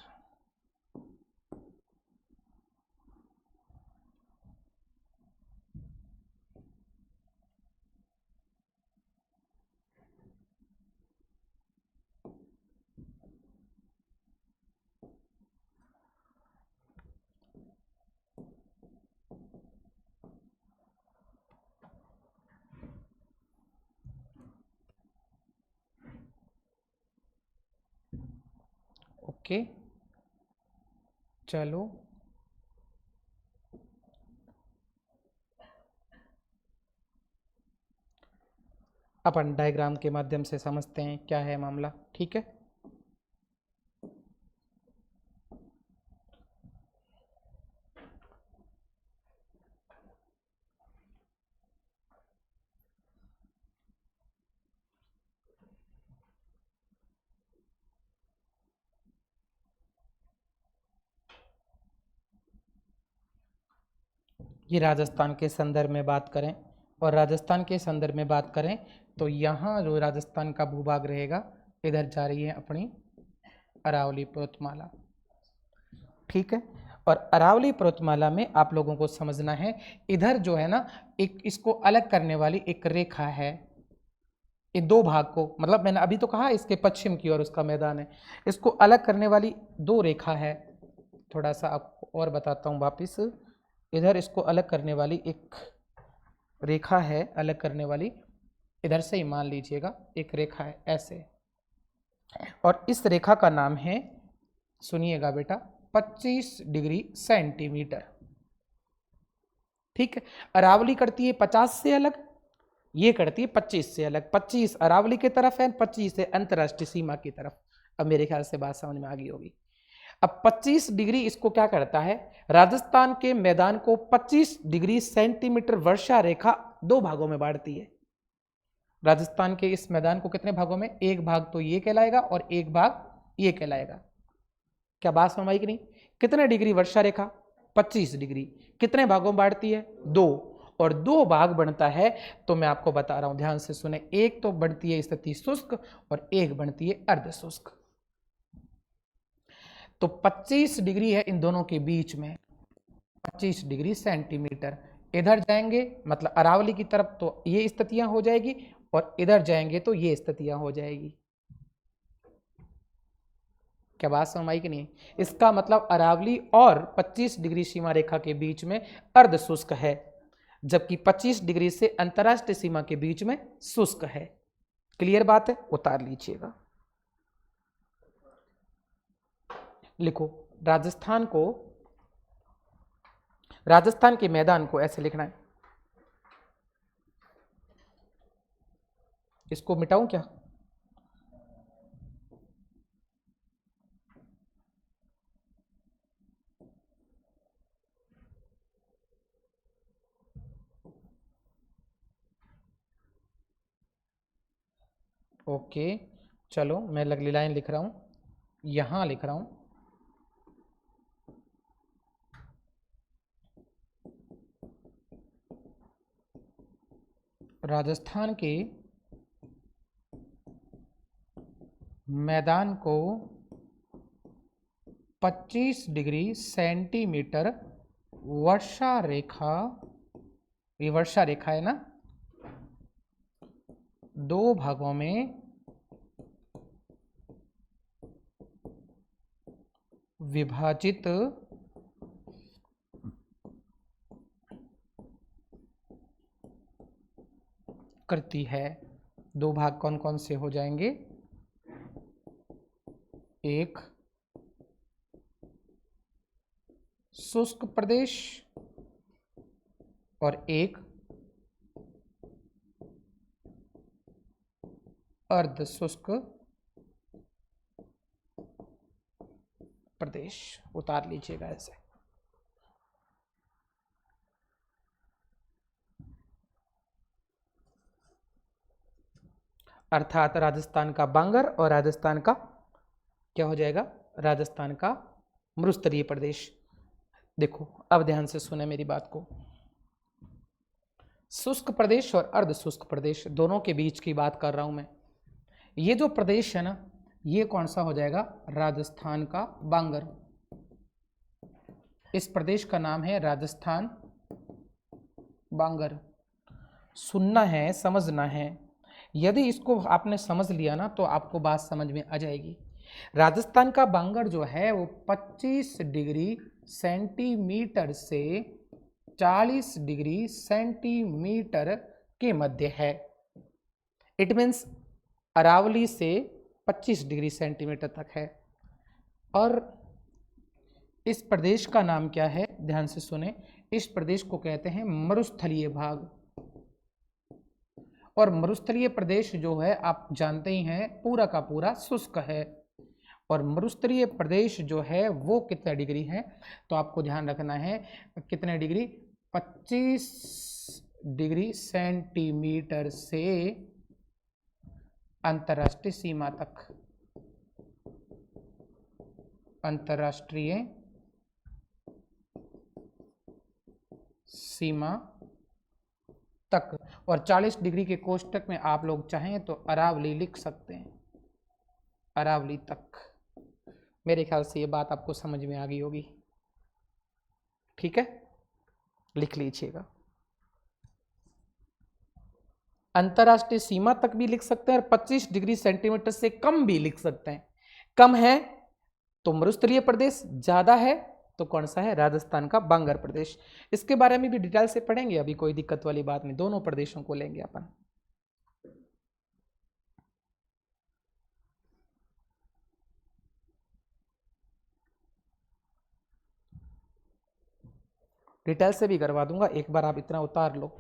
ओके चलो, अपन डायग्राम के माध्यम से समझते हैं क्या है मामला, ठीक है? ये राजस्थान के संदर्भ में बात करें और राजस्थान के संदर्भ में बात करें तो यहाँ जो राजस्थान का भूभाग रहेगा, इधर जा रही है अपनी अरावली पर्वतमाला। ठीक है, और अरावली पर्वतमाला में आप लोगों को समझना है, इधर जो है ना एक इसको अलग करने वाली एक रेखा है, ये दो भाग को, मतलब मैंने अभी तो कहा इसके पश्चिम की ओर उसका मैदान है, इसको अलग करने वाली दो रेखा है। थोड़ा सा आपको और बताता हूँ वापिस, इधर इसको अलग करने वाली एक रेखा है, अलग करने वाली, इधर से ही मान लीजिएगा एक रेखा है ऐसे, और इस रेखा का नाम है, सुनिएगा बेटा, 25 डिग्री सेंटीमीटर। ठीक है, अरावली करती है 50 से अलग, ये करती है 25 से अलग, 25 अरावली की तरफ है, 25 है अंतर्राष्ट्रीय सीमा की तरफ। अब मेरे ख्याल से बात समझ में आ गई होगी। अब 25 डिग्री इसको क्या करता है, राजस्थान के मैदान को 25 डिग्री सेंटीमीटर वर्षा रेखा दो भागों में बांटती है। राजस्थान के इस मैदान को कितने भागों में, एक भाग तो ये कहलाएगा और एक भाग ये कहलाएगा। क्या बात समझ आई कि नहीं? कितने डिग्री वर्षा रेखा, 25 डिग्री, कितने भागों में बांटती है, दो, और दो भाग बनता है। तो मैं आपको बता रहा हूं, ध्यान से सुने, एक तो बनती है स्थिति शुष्क और एक बनती है अर्ध शुष्क। तो 25 डिग्री है इन दोनों के बीच में, 25 डिग्री सेंटीमीटर। इधर जाएंगे मतलब अरावली की तरफ तो ये स्थितियां हो जाएगी, और इधर जाएंगे तो ये स्थितियां हो जाएगी। क्या बात समझ आई कि नहीं? इसका मतलब अरावली और 25 डिग्री सीमा रेखा के बीच में अर्ध शुष्क है, जबकि 25 डिग्री से अंतरराष्ट्रीय सीमा के बीच में शुष्क है। क्लियर बात है? उतार लीजिएगा, लिखो। राजस्थान के मैदान को ऐसे लिखना है। इसको मिटाऊं क्या? ओके, चलो मैं अगली लाइन लिख रहा हूं, यहां लिख रहा हूं, राजस्थान के मैदान को 25 डिग्री सेंटीमीटर वर्षा रेखा, ये वर्षा रेखा है ना, दो भागों में विभाजित करती है। दो भाग कौन कौन से हो जाएंगे, एक शुष्क प्रदेश और एक अर्ध शुष्क प्रदेश। उतार लीजिएगा ऐसे। अर्थात राजस्थान का बांगर और राजस्थान का क्या हो जाएगा, राजस्थान का मरुस्थलीय प्रदेश। देखो अब ध्यान से सुने मेरी बात को, शुष्क प्रदेश और अर्ध शुष्क प्रदेश दोनों के बीच की बात कर रहा हूं मैं। ये जो प्रदेश है ना, ये कौन सा हो जाएगा, राजस्थान का बांगर। इस प्रदेश का नाम है राजस्थान बांगर। सुनना है, समझना है, यदि इसको आपने समझ लिया ना तो आपको बात समझ में आ जाएगी। राजस्थान का बांगर जो है वो 25 डिग्री सेंटीमीटर से 40 डिग्री सेंटीमीटर के मध्य है। इट मीन्स अरावली से 25 डिग्री सेंटीमीटर तक है। और इस प्रदेश का नाम क्या है, ध्यान से सुने, इस प्रदेश को कहते हैं मरुस्थलीय भाग। और मरुस्थलीय प्रदेश जो है आप जानते ही हैं पूरा का पूरा शुष्क है। और मरुस्थलीय प्रदेश जो है वो कितना डिग्री है, तो आपको ध्यान रखना है कितने डिग्री, 25 डिग्री सेंटीमीटर से अंतर्राष्ट्रीय सीमा तक, अंतर्राष्ट्रीय सीमा तक। और 40 डिग्री के कोष्टक में आप लोग चाहें तो अरावली लिख सकते हैं, अरावली तक। मेरे ख्याल से ये बात आपको समझ में आ गई होगी। ठीक है, लिख लीजिएगा। अंतरराष्ट्रीय सीमा तक भी लिख सकते हैं और 25 डिग्री सेंटीमीटर से कम भी लिख सकते हैं। कम है तो मरुस्थलीय प्रदेश, ज्यादा है तो कौन सा है, राजस्थान का बांगर प्रदेश। इसके बारे में भी डिटेल से पढ़ेंगे, अभी कोई दिक्कत वाली बात नहीं, दोनों प्रदेशों को लेंगे अपन। डिटेल से भी करवा दूंगा, एक बार आप इतना उतार लो।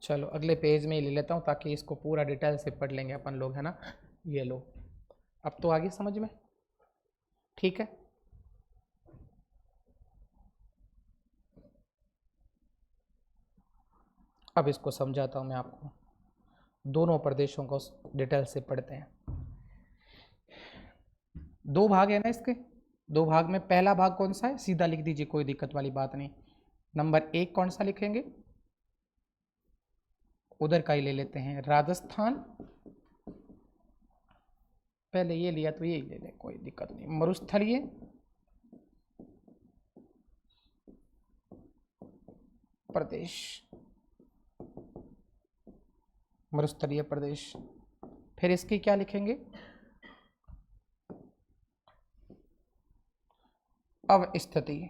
चलो अगले पेज में ही ले लेता हूँ ताकि इसको पूरा डिटेल से पढ़ लेंगे अपन लोग, है ना। ये लो, अब तो आगे समझ में। ठीक है, अब इसको समझाता हूँ मैं आपको। दोनों प्रदेशों को डिटेल से पढ़ते हैं। दो भाग है ना इसके, दो भाग में पहला भाग कौन सा है, सीधा लिख दीजिए, कोई दिक्कत वाली बात नहीं। नंबर 1 कौन सा लिखेंगे, उधर का ही ले लेते हैं, राजस्थान। पहले ये लिया तो यही ले लें, कोई दिक्कत नहीं। मरुस्थलीय प्रदेश, मरुस्थलीय प्रदेश। फिर इसकी क्या लिखेंगे, अवस्थिति।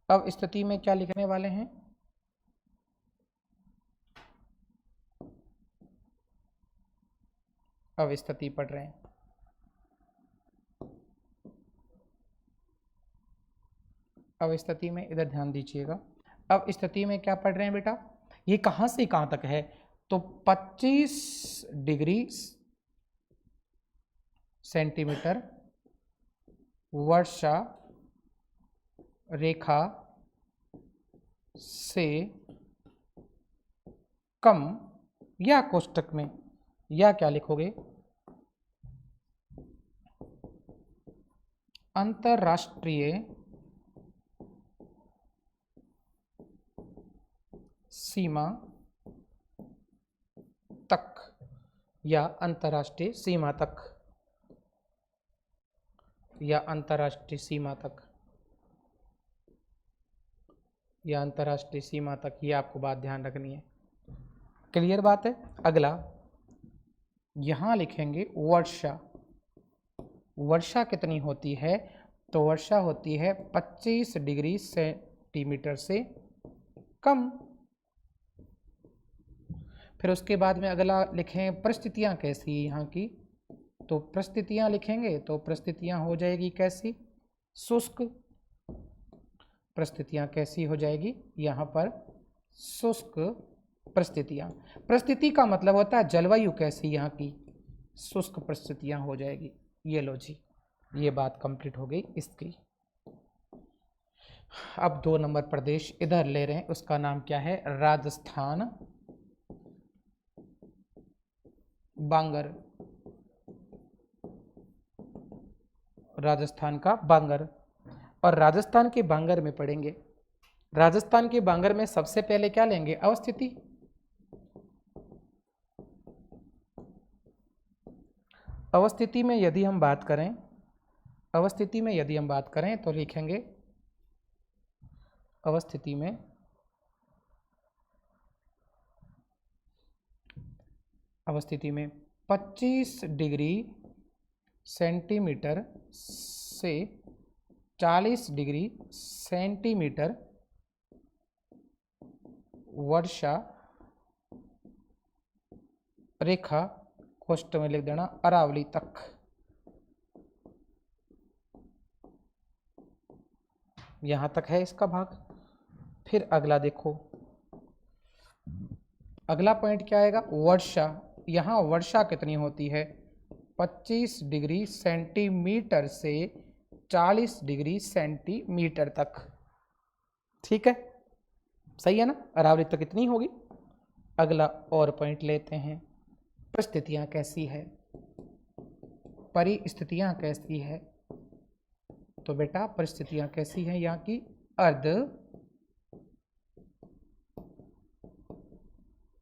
अवस्थिति में क्या लिखने वाले हैं, अवस्थिति पढ़ रहे हैं। अवस्थिति में इधर ध्यान दीजिएगा, अवस्थिति में क्या पढ़ रहे हैं बेटा, ये कहां से कहां तक है, तो 25 डिग्री सेंटीमीटर वर्षा रेखा से कम, या कोष्टक में या क्या लिखोगे, अंतरराष्ट्रीय सीमा तक, या अंतरराष्ट्रीय सीमा तक, या अंतरराष्ट्रीय सीमा तक, या अंतरराष्ट्रीय सीमा तक, ये आपको बात ध्यान रखनी है। क्लियर बात है। अगला यहां लिखेंगे वर्षा। वर्षा कितनी होती है, तो वर्षा होती है 25 डिग्री सेंटीमीटर से कम। फिर उसके बाद में अगला लिखें परिस्थितियां कैसी है यहाँ की, तो परिस्थितियां लिखेंगे तो परिस्थितियां हो जाएगी कैसी, शुष्क। परिस्थितियां कैसी हो जाएगी यहाँ पर, शुष्क परिस्थितियां। परिस्थिति का मतलब होता है जलवायु कैसी यहाँ की, शुष्क परिस्थितियां हो जाएगी। ये लो जी, ये बात कंप्लीट हो गई इसकी। अब 2 नंबर प्रदेश इधर ले रहे हैं, उसका नाम क्या है, राजस्थान बांगर। राजस्थान का बांगर, और राजस्थान के बांगर में पढ़ेंगे। राजस्थान के बांगर में सबसे पहले क्या लेंगे, अवस्थिति। अवस्थिति में यदि हम बात करें, अवस्थिति में यदि हम बात करें तो लिखेंगे, अवस्थिति में अवस्थिति में 25 डिग्री सेंटीमीटर से 40 डिग्री सेंटीमीटर वर्षा रेखा होस्ट में लिख देना अरावली तक। यहां तक है इसका भाग। फिर अगला देखो, अगला पॉइंट क्या आएगा, वर्षा। यहां वर्षा कितनी होती है, 25 डिग्री सेंटीमीटर से 40 डिग्री सेंटीमीटर तक। ठीक है, सही है ना, अरावली तक कितनी होगी। अगला और पॉइंट लेते हैं, परिस्थितियां कैसी है, परिस्थितियां कैसी है। तो बेटा परिस्थितियां कैसी हैं यहाँ की, अर्ध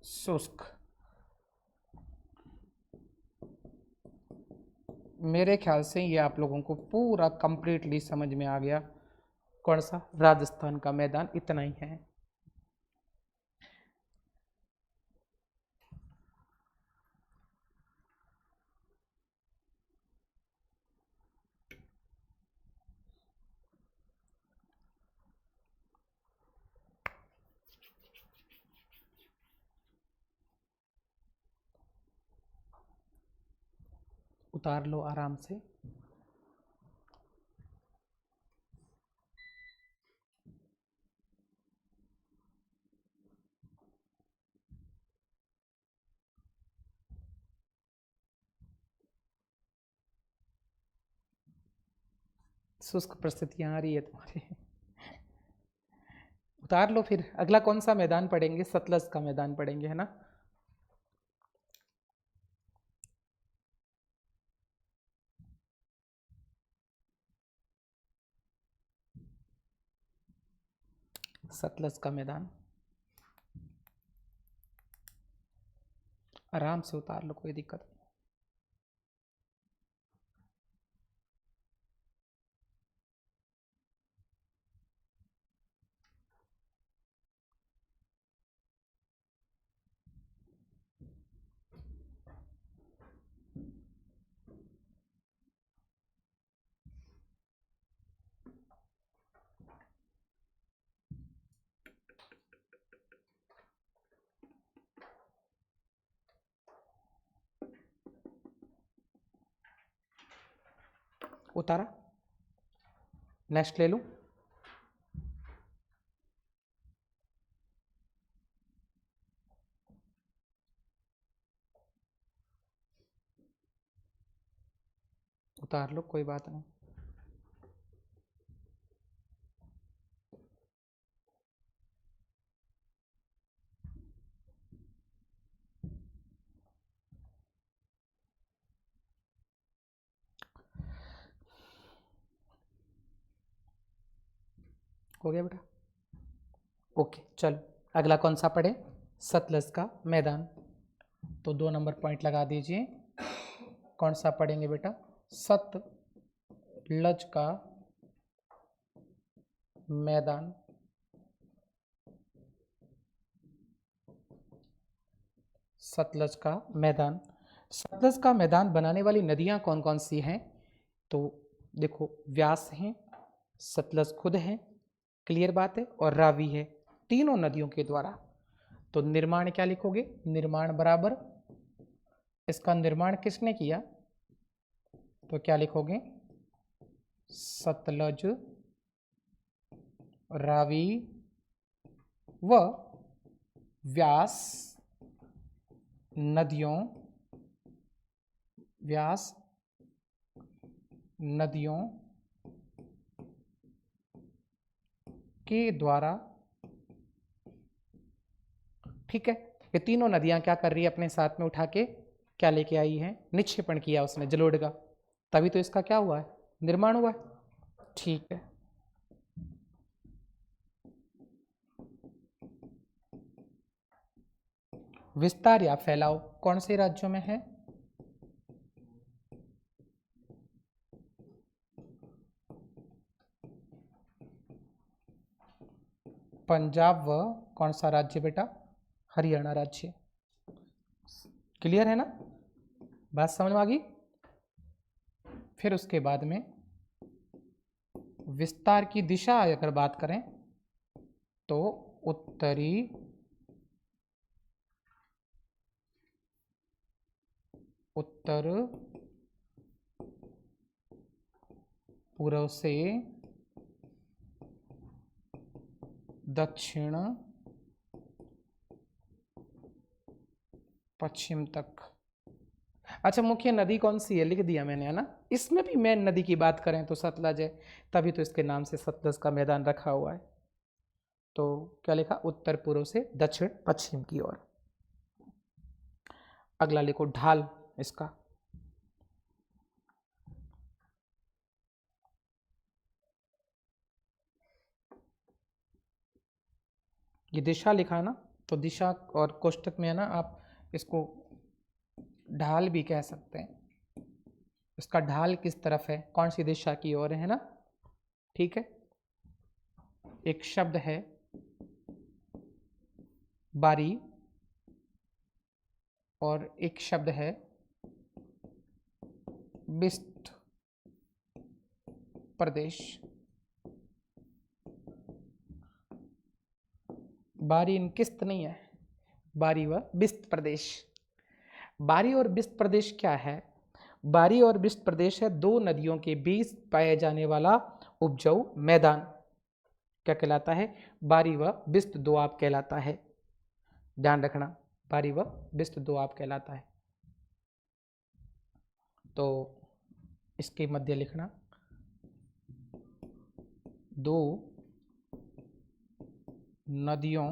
शुष्क। मेरे ख्याल से ये आप लोगों को पूरा कंप्लीटली समझ में आ गया। कौन सा, राजस्थान का मैदान, इतना ही है। उतार लो आराम से। शुष्क परिस्थितियां आ रही है तुम्हारे। उतार लो। फिर अगला कौन सा मैदान पढ़ेंगे, सतलज का मैदान पढ़ेंगे, है ना। सतलज का मैदान आराम से उतार लो, कोई दिक्कत नहीं। उतारा, नेक्स्ट ले लूं। उतार लो, कोई बात नहीं। हो गया बेटा, ओके। चलो अगला कौन सा पढ़े, सतलज का मैदान। तो 2 नंबर पॉइंट लगा दीजिए। कौन सा पढ़ेंगे बेटा, सतलज का मैदान। सतलज का मैदान। सतलज का मैदान बनाने वाली नदियां कौन कौन सी हैं, तो देखो व्यास हैं, सतलज खुद है, क्लियर बात है, और रावी है, तीनों नदियों के द्वारा। तो निर्माण क्या लिखोगे, निर्माण बराबर, इसका निर्माण किसने किया, तो क्या लिखोगे, सतलज, रावी व व्यास नदियों, व्यास नदियों के द्वारा। ठीक है, ये तीनों नदियां क्या कर रही है, अपने साथ में उठा के क्या लेके आई है, निक्षेपण किया उसने जलोढ़ का, तभी तो इसका क्या हुआ है, निर्माण हुआ है। ठीक है, विस्तार या फैलाव कौन से राज्यों में है, पंजाब व कौन सा राज्य बेटा, हरियाणा राज्य। क्लियर है ना, बात समझ में आ गई। फिर उसके बाद में विस्तार की दिशा अगर बात करें तो उत्तरी उत्तर पूर्व से दक्षिण पश्चिम तक। अच्छा, मुख्य नदी कौन सी है लिख दिया मैंने, है ना। इसमें भी मेन नदी की बात करें तो सतलज है, तभी तो इसके नाम से सतलज का मैदान रखा हुआ है। तो क्या लिखा, उत्तर पूर्व से दक्षिण पश्चिम की ओर। अगला लिखो ढाल इसका। ये दिशा लिखा ना, तो दिशा और कोष्टक में है ना, आप इसको ढाल भी कह सकते हैं। इसका ढाल किस तरफ है, कौन सी दिशा की ओर है ना, ठीक है। एक शब्द है बारी और एक शब्द है बिस्त प्रदेश। बारी किस्त नहीं है, बारी व बिस्त प्रदेश। बारी और बिस्त प्रदेश क्या है, बारी और बिस्त प्रदेश है दो नदियों के बीच पाए जाने वाला उपजाऊ मैदान। क्या कहलाता है, बारी व बिस्त दोआब कहलाता है। ध्यान रखना, बारी व बिस्त दोआब कहलाता है। तो इसके मध्य लिखना, दो नदियों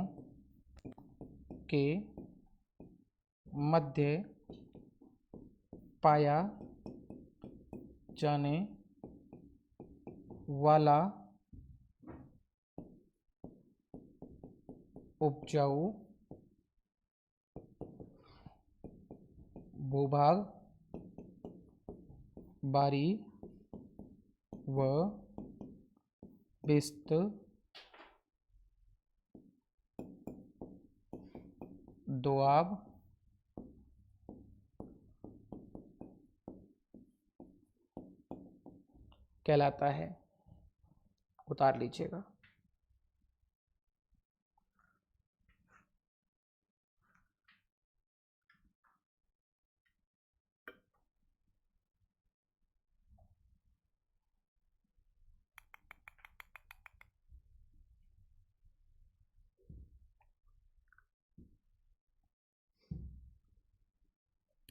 के मध्य पाया जाने वाला उपजाऊ भूभाग बारी व बिस्त दोआब कहलाता है। उतार लीजिएगा।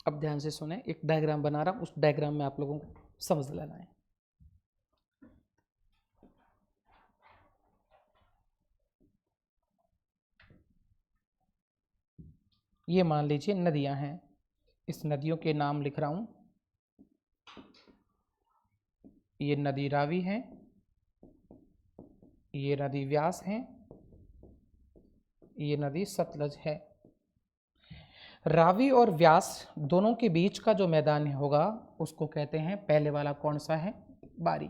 अब ध्यान से सुने, एक डायग्राम बना रहा हूं, उस डायग्राम में आप लोगों को समझ लेना है। ये मान लीजिए नदियां हैं, इस नदियों के नाम लिख रहा हूं। ये नदी रावी है, ये नदी व्यास है, ये नदी सतलज है। रावी और व्यास दोनों के बीच का जो मैदान होगा उसको कहते हैं, पहले वाला कौन सा है, बारी,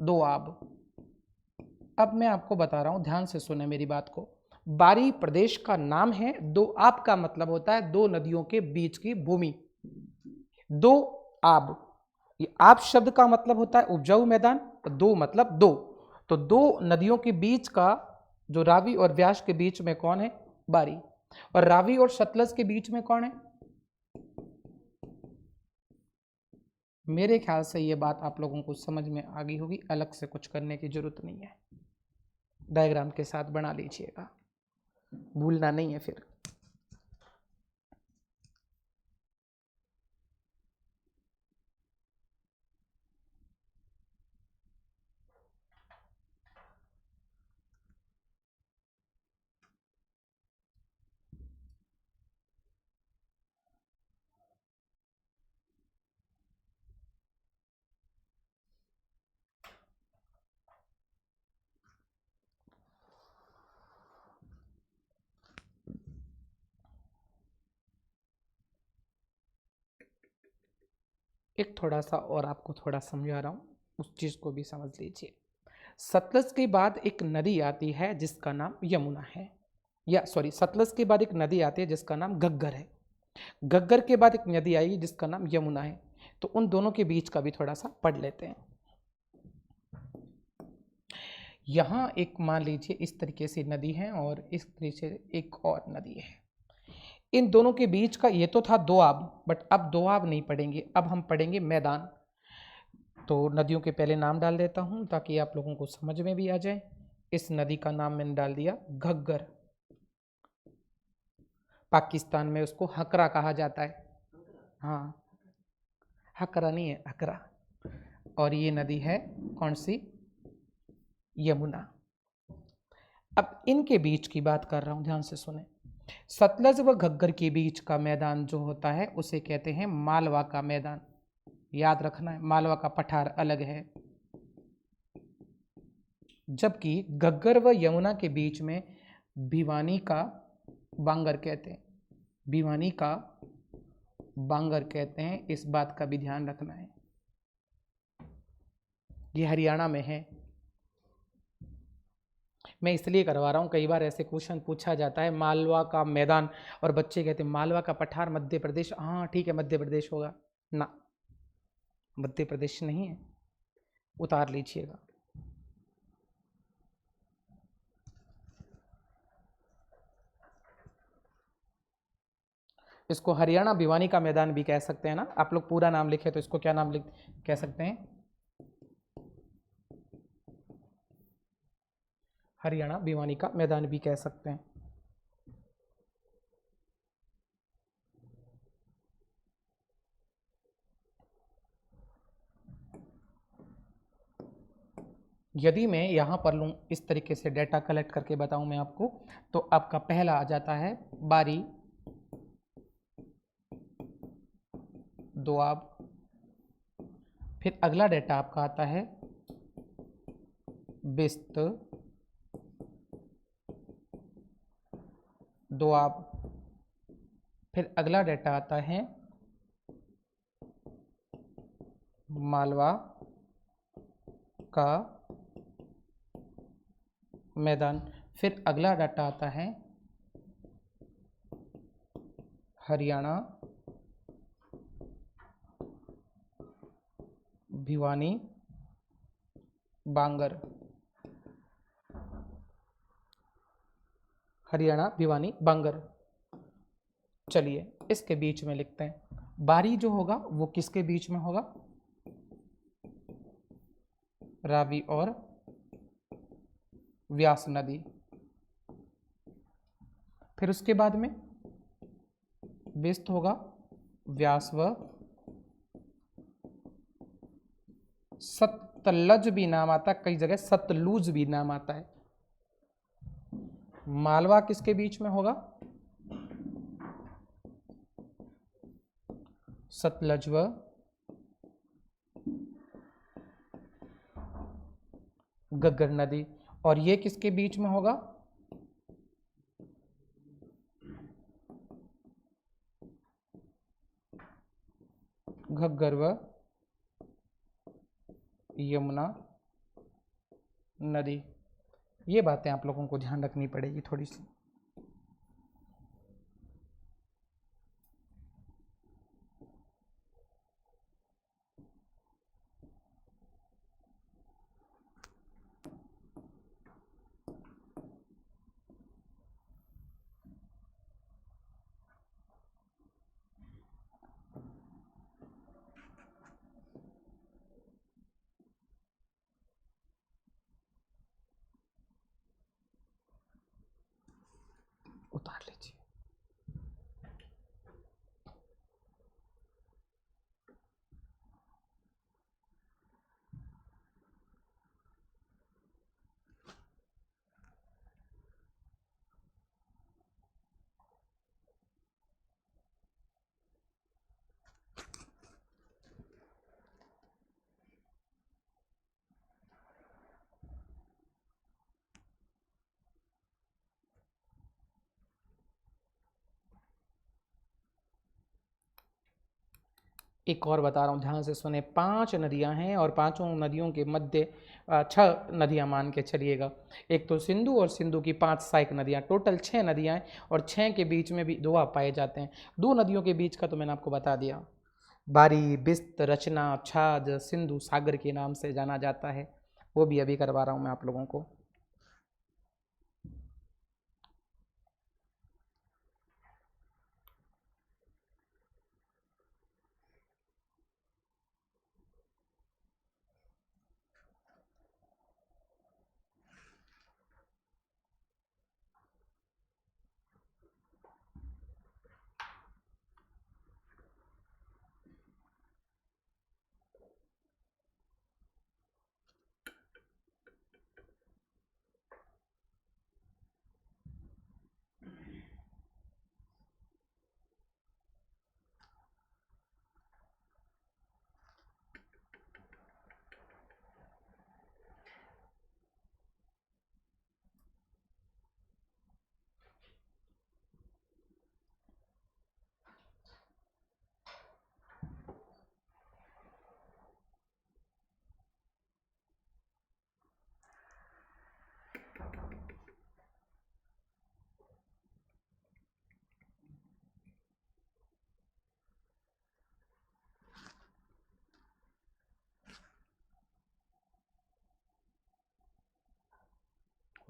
दोआब। अब मैं आपको बता रहा हूं, ध्यान से सुने मेरी बात को। बारी प्रदेश का नाम है, दोआब का मतलब होता है दो नदियों के बीच की भूमि। दो आब, ये आब शब्द का मतलब होता है उपजाऊ मैदान, दो मतलब दो, तो दो नदियों के बीच का जो रावी और व्यास के बीच में कौन है, बारी। और रावी और सतलज के बीच में कौन है, मेरे ख्याल से ये बात आप लोगों को समझ में आ गई होगी, अलग से कुछ करने की जरूरत नहीं है। डायग्राम के साथ बना लीजिएगा, भूलना नहीं है फिर। एक थोड़ा सा और आपको थोड़ा समझा रहा हूं, उस चीज को भी समझ लीजिए। सतलज के बाद एक नदी आती है जिसका नाम यमुना है, या सॉरी, सतलज के बाद एक नदी आती है जिसका नाम घग्गर है। घग्गर के बाद एक नदी आई जिसका नाम यमुना है। तो उन दोनों के बीच का भी थोड़ा सा पढ़ लेते हैं। यहाँ एक मान लीजिए इस तरीके से नदी है और इस तरीके से एक और नदी है। इन दोनों के बीच का ये तो था दोआब, बट अब दोआब नहीं पढ़ेंगे, अब हम पढ़ेंगे मैदान। तो नदियों के पहले नाम डाल देता हूँ ताकि आप लोगों को समझ में भी आ जाए। इस नदी का नाम मैंने डाल दिया घग्गर। पाकिस्तान में उसको हकरा कहा जाता है। हाँ, हकरा नहीं है, हकरा। और ये नदी है कौन सी? यमुना। अब इनके बीच की बात कर रहा हूं, ध्यान से सुने। सतलज व घग्गर के बीच का मैदान जो होता है उसे कहते हैं मालवा का मैदान। याद रखना है, मालवा का पठार अलग है। जबकि घग्गर व यमुना के बीच में भिवानी का बांगर कहते हैं। भिवानी का बांगर कहते हैं, इस बात का भी ध्यान रखना है। ये हरियाणा में है। मैं इसलिए करवा रहा हूँ, कई बार ऐसे क्वेश्चन पूछा जाता है मालवा का मैदान और बच्चे कहते हैं मालवा का पठार मध्य प्रदेश। हाँ ठीक है, मध्य प्रदेश होगा ना, मध्य प्रदेश नहीं है, उतार लीजिएगा। इसको हरियाणा भिवानी का मैदान भी कह सकते हैं ना। आप लोग पूरा नाम लिखे तो इसको क्या नाम लिख कह सकते हैं? हरियाणा भिवानी का मैदान भी कह सकते हैं। यदि मैं यहाँ पर लूँ, इस तरीके से डेटा कलेक्ट करके बताऊँ मैं आपको, तो आपका पहला आ जाता है बारी, दोआब। फिर अगला डेटा आपका आता है बिस्त, दोआब। फिर अगला डेटा आता है मालवा का मैदान। फिर अगला डाटा आता है हरियाणा भिवानी बांगर। हरियाणा भिवानी बांगर। चलिए इसके बीच में लिखते हैं। बारी जो होगा वो किसके बीच में होगा? रावी और व्यास नदी। फिर उसके बाद में बिस्त होगा व्यास व सतलज भी नाम आता है, कई जगह सतलुज भी नाम आता है। मालवा किसके बीच में होगा? सतलज व घग्गर नदी। और ये किसके बीच में होगा? घग्गर व यमुना नदी। ये बातें आप लोगों को ध्यान रखनी पड़ेगी थोड़ी सी। उतार लीजिए। एक और बता रहा हूँ, ध्यान से सुने। 5 नदियाँ हैं और पांचों नदियों के मध्य 6 नदियाँ मान के चलिएगा। एक तो सिंधु, और सिंधु की 5 सहायक नदियाँ, टोटल 6 नदियाँ हैं। और 6 के बीच में भी दोआब पाए जाते हैं। 2 नदियों के बीच का तो मैंने आपको बता दिया, बारी, बिस्त, रचना, छाज, सिंधु सागर के नाम से जाना जाता है। वो भी अभी करवा रहा हूँ मैं आप लोगों को।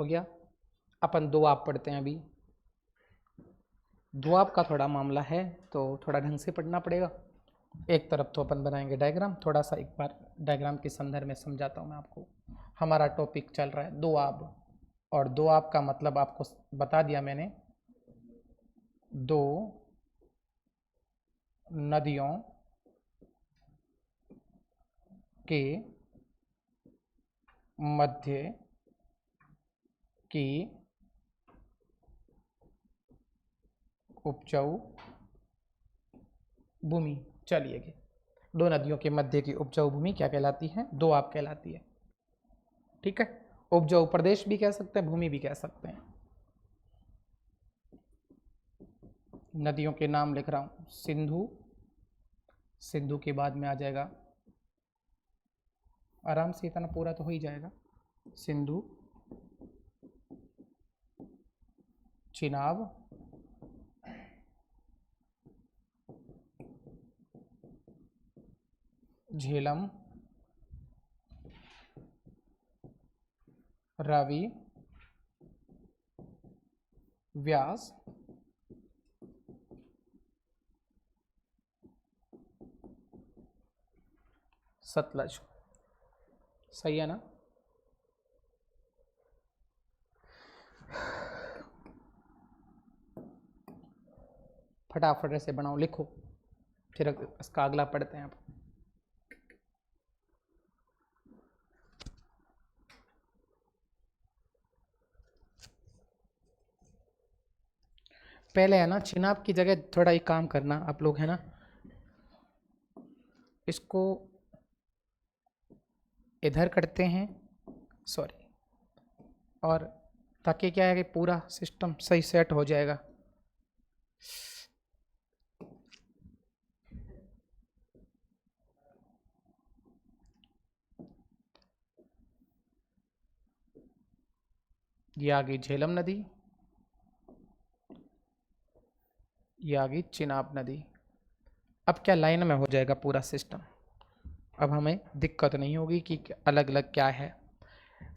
हो गया। अपन दोआब पढ़ते हैं अभी। दोआब का थोड़ा मामला है तो थोड़ा ढंग से पढ़ना पड़ेगा। एक तरफ तो अपन बनाएंगे डायग्राम, थोड़ा सा एक बार डायग्राम के संदर्भ में समझाता हूँ मैं आपको। हमारा टॉपिक चल रहा है दोआब, और दोआब का मतलब आपको बता दिया मैंने, दो नदियों के मध्य की उपजाऊ भूमि। चलिए, दो नदियों के मध्य की उपजाऊ भूमि क्या कहलाती है? दोआब कहलाती है। ठीक है, उपजाऊ प्रदेश भी कह सकते हैं, भूमि भी कह सकते हैं। नदियों के नाम लिख रहा हूं, सिंधु, सिंधु के बाद में आ जाएगा, आराम से इतना पूरा तो हो ही जाएगा, सिंधु, चिनाब, झेलम, रावी, व्यास, सतलज। सही है ना? फटाफट ऐसे बनाओ, लिखो, फिर इसका अगला पढ़ते हैं आप। पहले है ना, चिनाब की जगह थोड़ा एक काम करना आप लोग, है ना, इसको इधर करते हैं, सॉरी, और ताकि क्या है कि पूरा सिस्टम सही सेट हो जाएगा। ये आ गई झेलम नदी, ये आ गई चिनाब नदी। अब क्या लाइन में हो जाएगा पूरा सिस्टम, अब हमें दिक्कत नहीं होगी कि अलग अलग क्या है।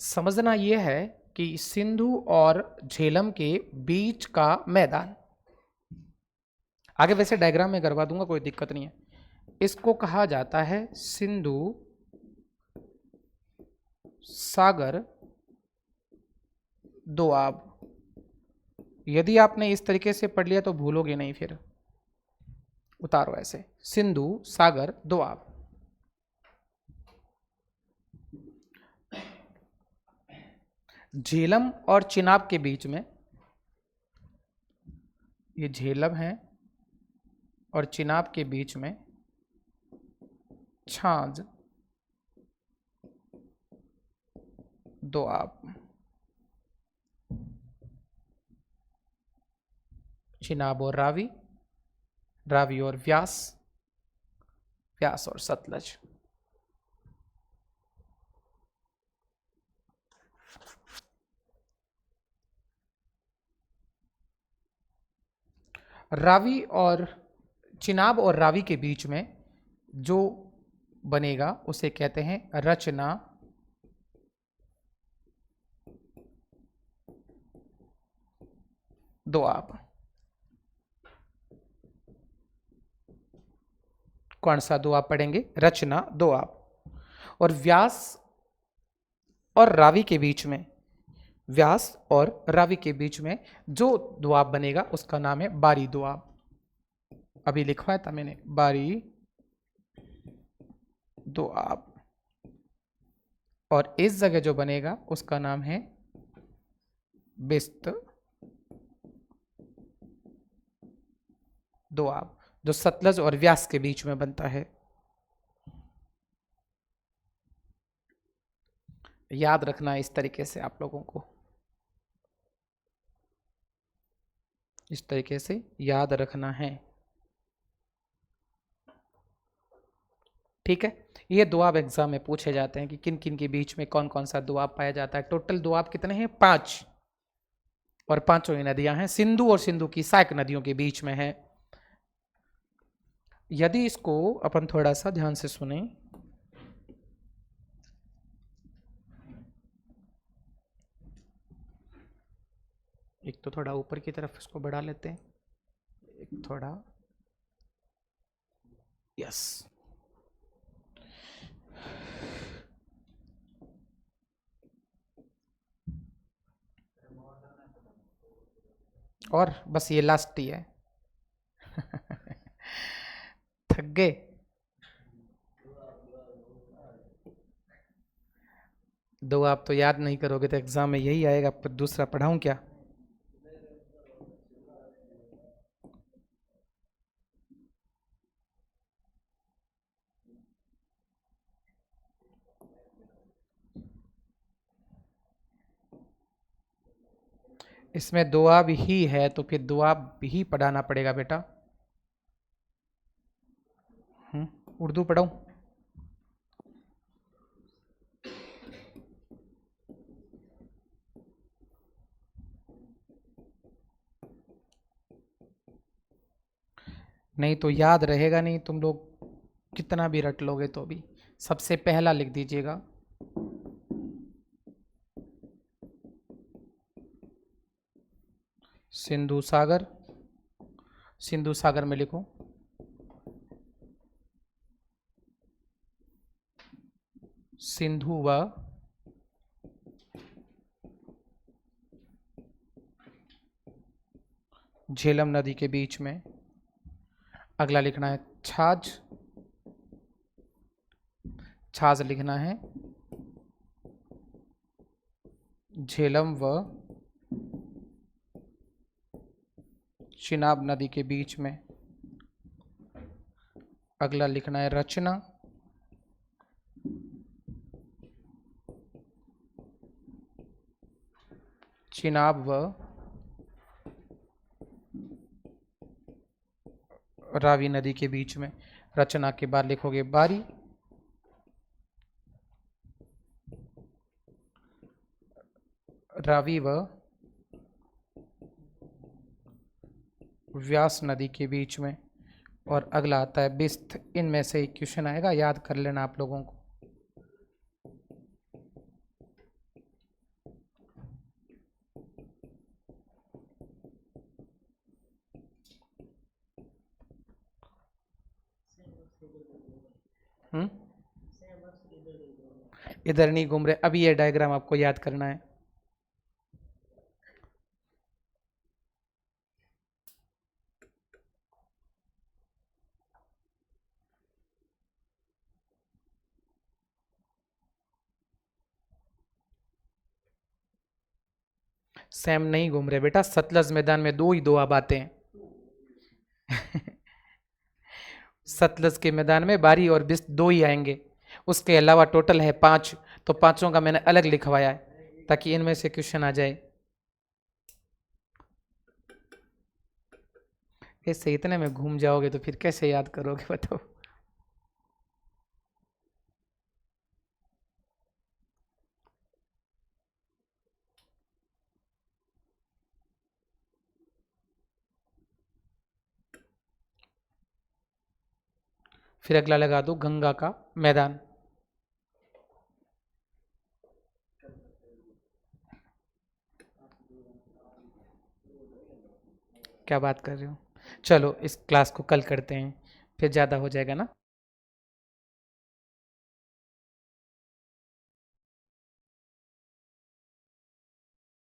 समझना यह है कि सिंधु और झेलम के बीच का मैदान, आगे वैसे डायग्राम में करवा दूंगा, कोई दिक्कत नहीं है। इसको कहा जाता है सिंधु सागर दोआब। यदि आपने इस तरीके से पढ़ लिया तो भूलोगे नहीं, फिर उतारो ऐसे, सिंधु सागर दोआब। झेलम और चिनाब के बीच में, ये झेलम है और चिनाब के बीच में छाछ दोआब। चिनाब और रावी, रावी और व्यास, व्यास और सतलज। रावी और चिनाब और रावी के बीच में जो बनेगा उसे कहते हैं रचना दोआब। कौन सा दोआब पढ़ेंगे? रचना दोआब। और व्यास और रावी के बीच में, व्यास और रावी के बीच में जो दोआब बनेगा उसका नाम है बारी दोआब। अभी लिखवाया था मैंने, बारी दोआब। और इस जगह जो बनेगा उसका नाम है बिस्त दोआब, जो सतलज और व्यास के बीच में बनता है। याद रखना इस तरीके से, आप लोगों को इस तरीके से याद रखना है। ठीक है, ये दोआब एग्जाम में पूछे जाते हैं कि किन किन के बीच में कौन कौन सा दोआब पाया जाता है। टोटल दोआब कितने हैं? 5, और पांचों ही नदियां हैं, सिंधु और सिंधु की सहायक नदियों के बीच में है। यदि इसको अपन थोड़ा सा ध्यान से सुने, एक तो थोड़ा ऊपर की तरफ इसको बढ़ा लेते हैं, एक थोड़ा, यस। और बस ये लास्ट ही है। थक गए? दो आप तो याद नहीं करोगे तो एग्जाम में यही आएगा, पर दूसरा पढ़ाऊं क्या? इसमें दुआ भी ही है तो फिर दुआ भी ही पढ़ाना पड़ेगा बेटा। उर्दू पढ़ाऊं? नहीं तो याद रहेगा नहीं, तुम लोग कितना भी रट लोगे तो भी। सबसे पहला लिख दीजिएगा, सिंधु सागर। सिंधु सागर में लिखो सिंधु व झेलम नदी के बीच में। अगला लिखना है छाछ। छाछ लिखना है झेलम व चिनाब नदी के बीच में। अगला लिखना है रचना। चिनाब व रावी नदी के बीच में। रचना के बाद लिखोगे बारी। रावी व व्यास नदी के बीच में। और अगला आता है बिस्त। इनमें से एक क्वेश्चन आएगा, याद कर लेना आप लोगों को। इधर नहीं घूम रहे, अभी ये डायग्राम आपको याद करना है। सैम नहीं घूम रहे बेटा, सतलज मैदान में दो ही दो अब आते हैं। सतलज के मैदान में बारी और बिस्त दो ही आएंगे, उसके अलावा टोटल है 5। तो पांचों का मैंने अलग लिखवाया है ताकि इनमें से क्वेश्चन आ जाए। ऐसे इतने में घूम जाओगे तो फिर कैसे याद करोगे बताओ। फिर अगला लगा दो गंगा का मैदान। क्या बात कर रहे हो? चलो इस क्लास को कल करते हैं, फिर ज़्यादा हो जाएगा ना।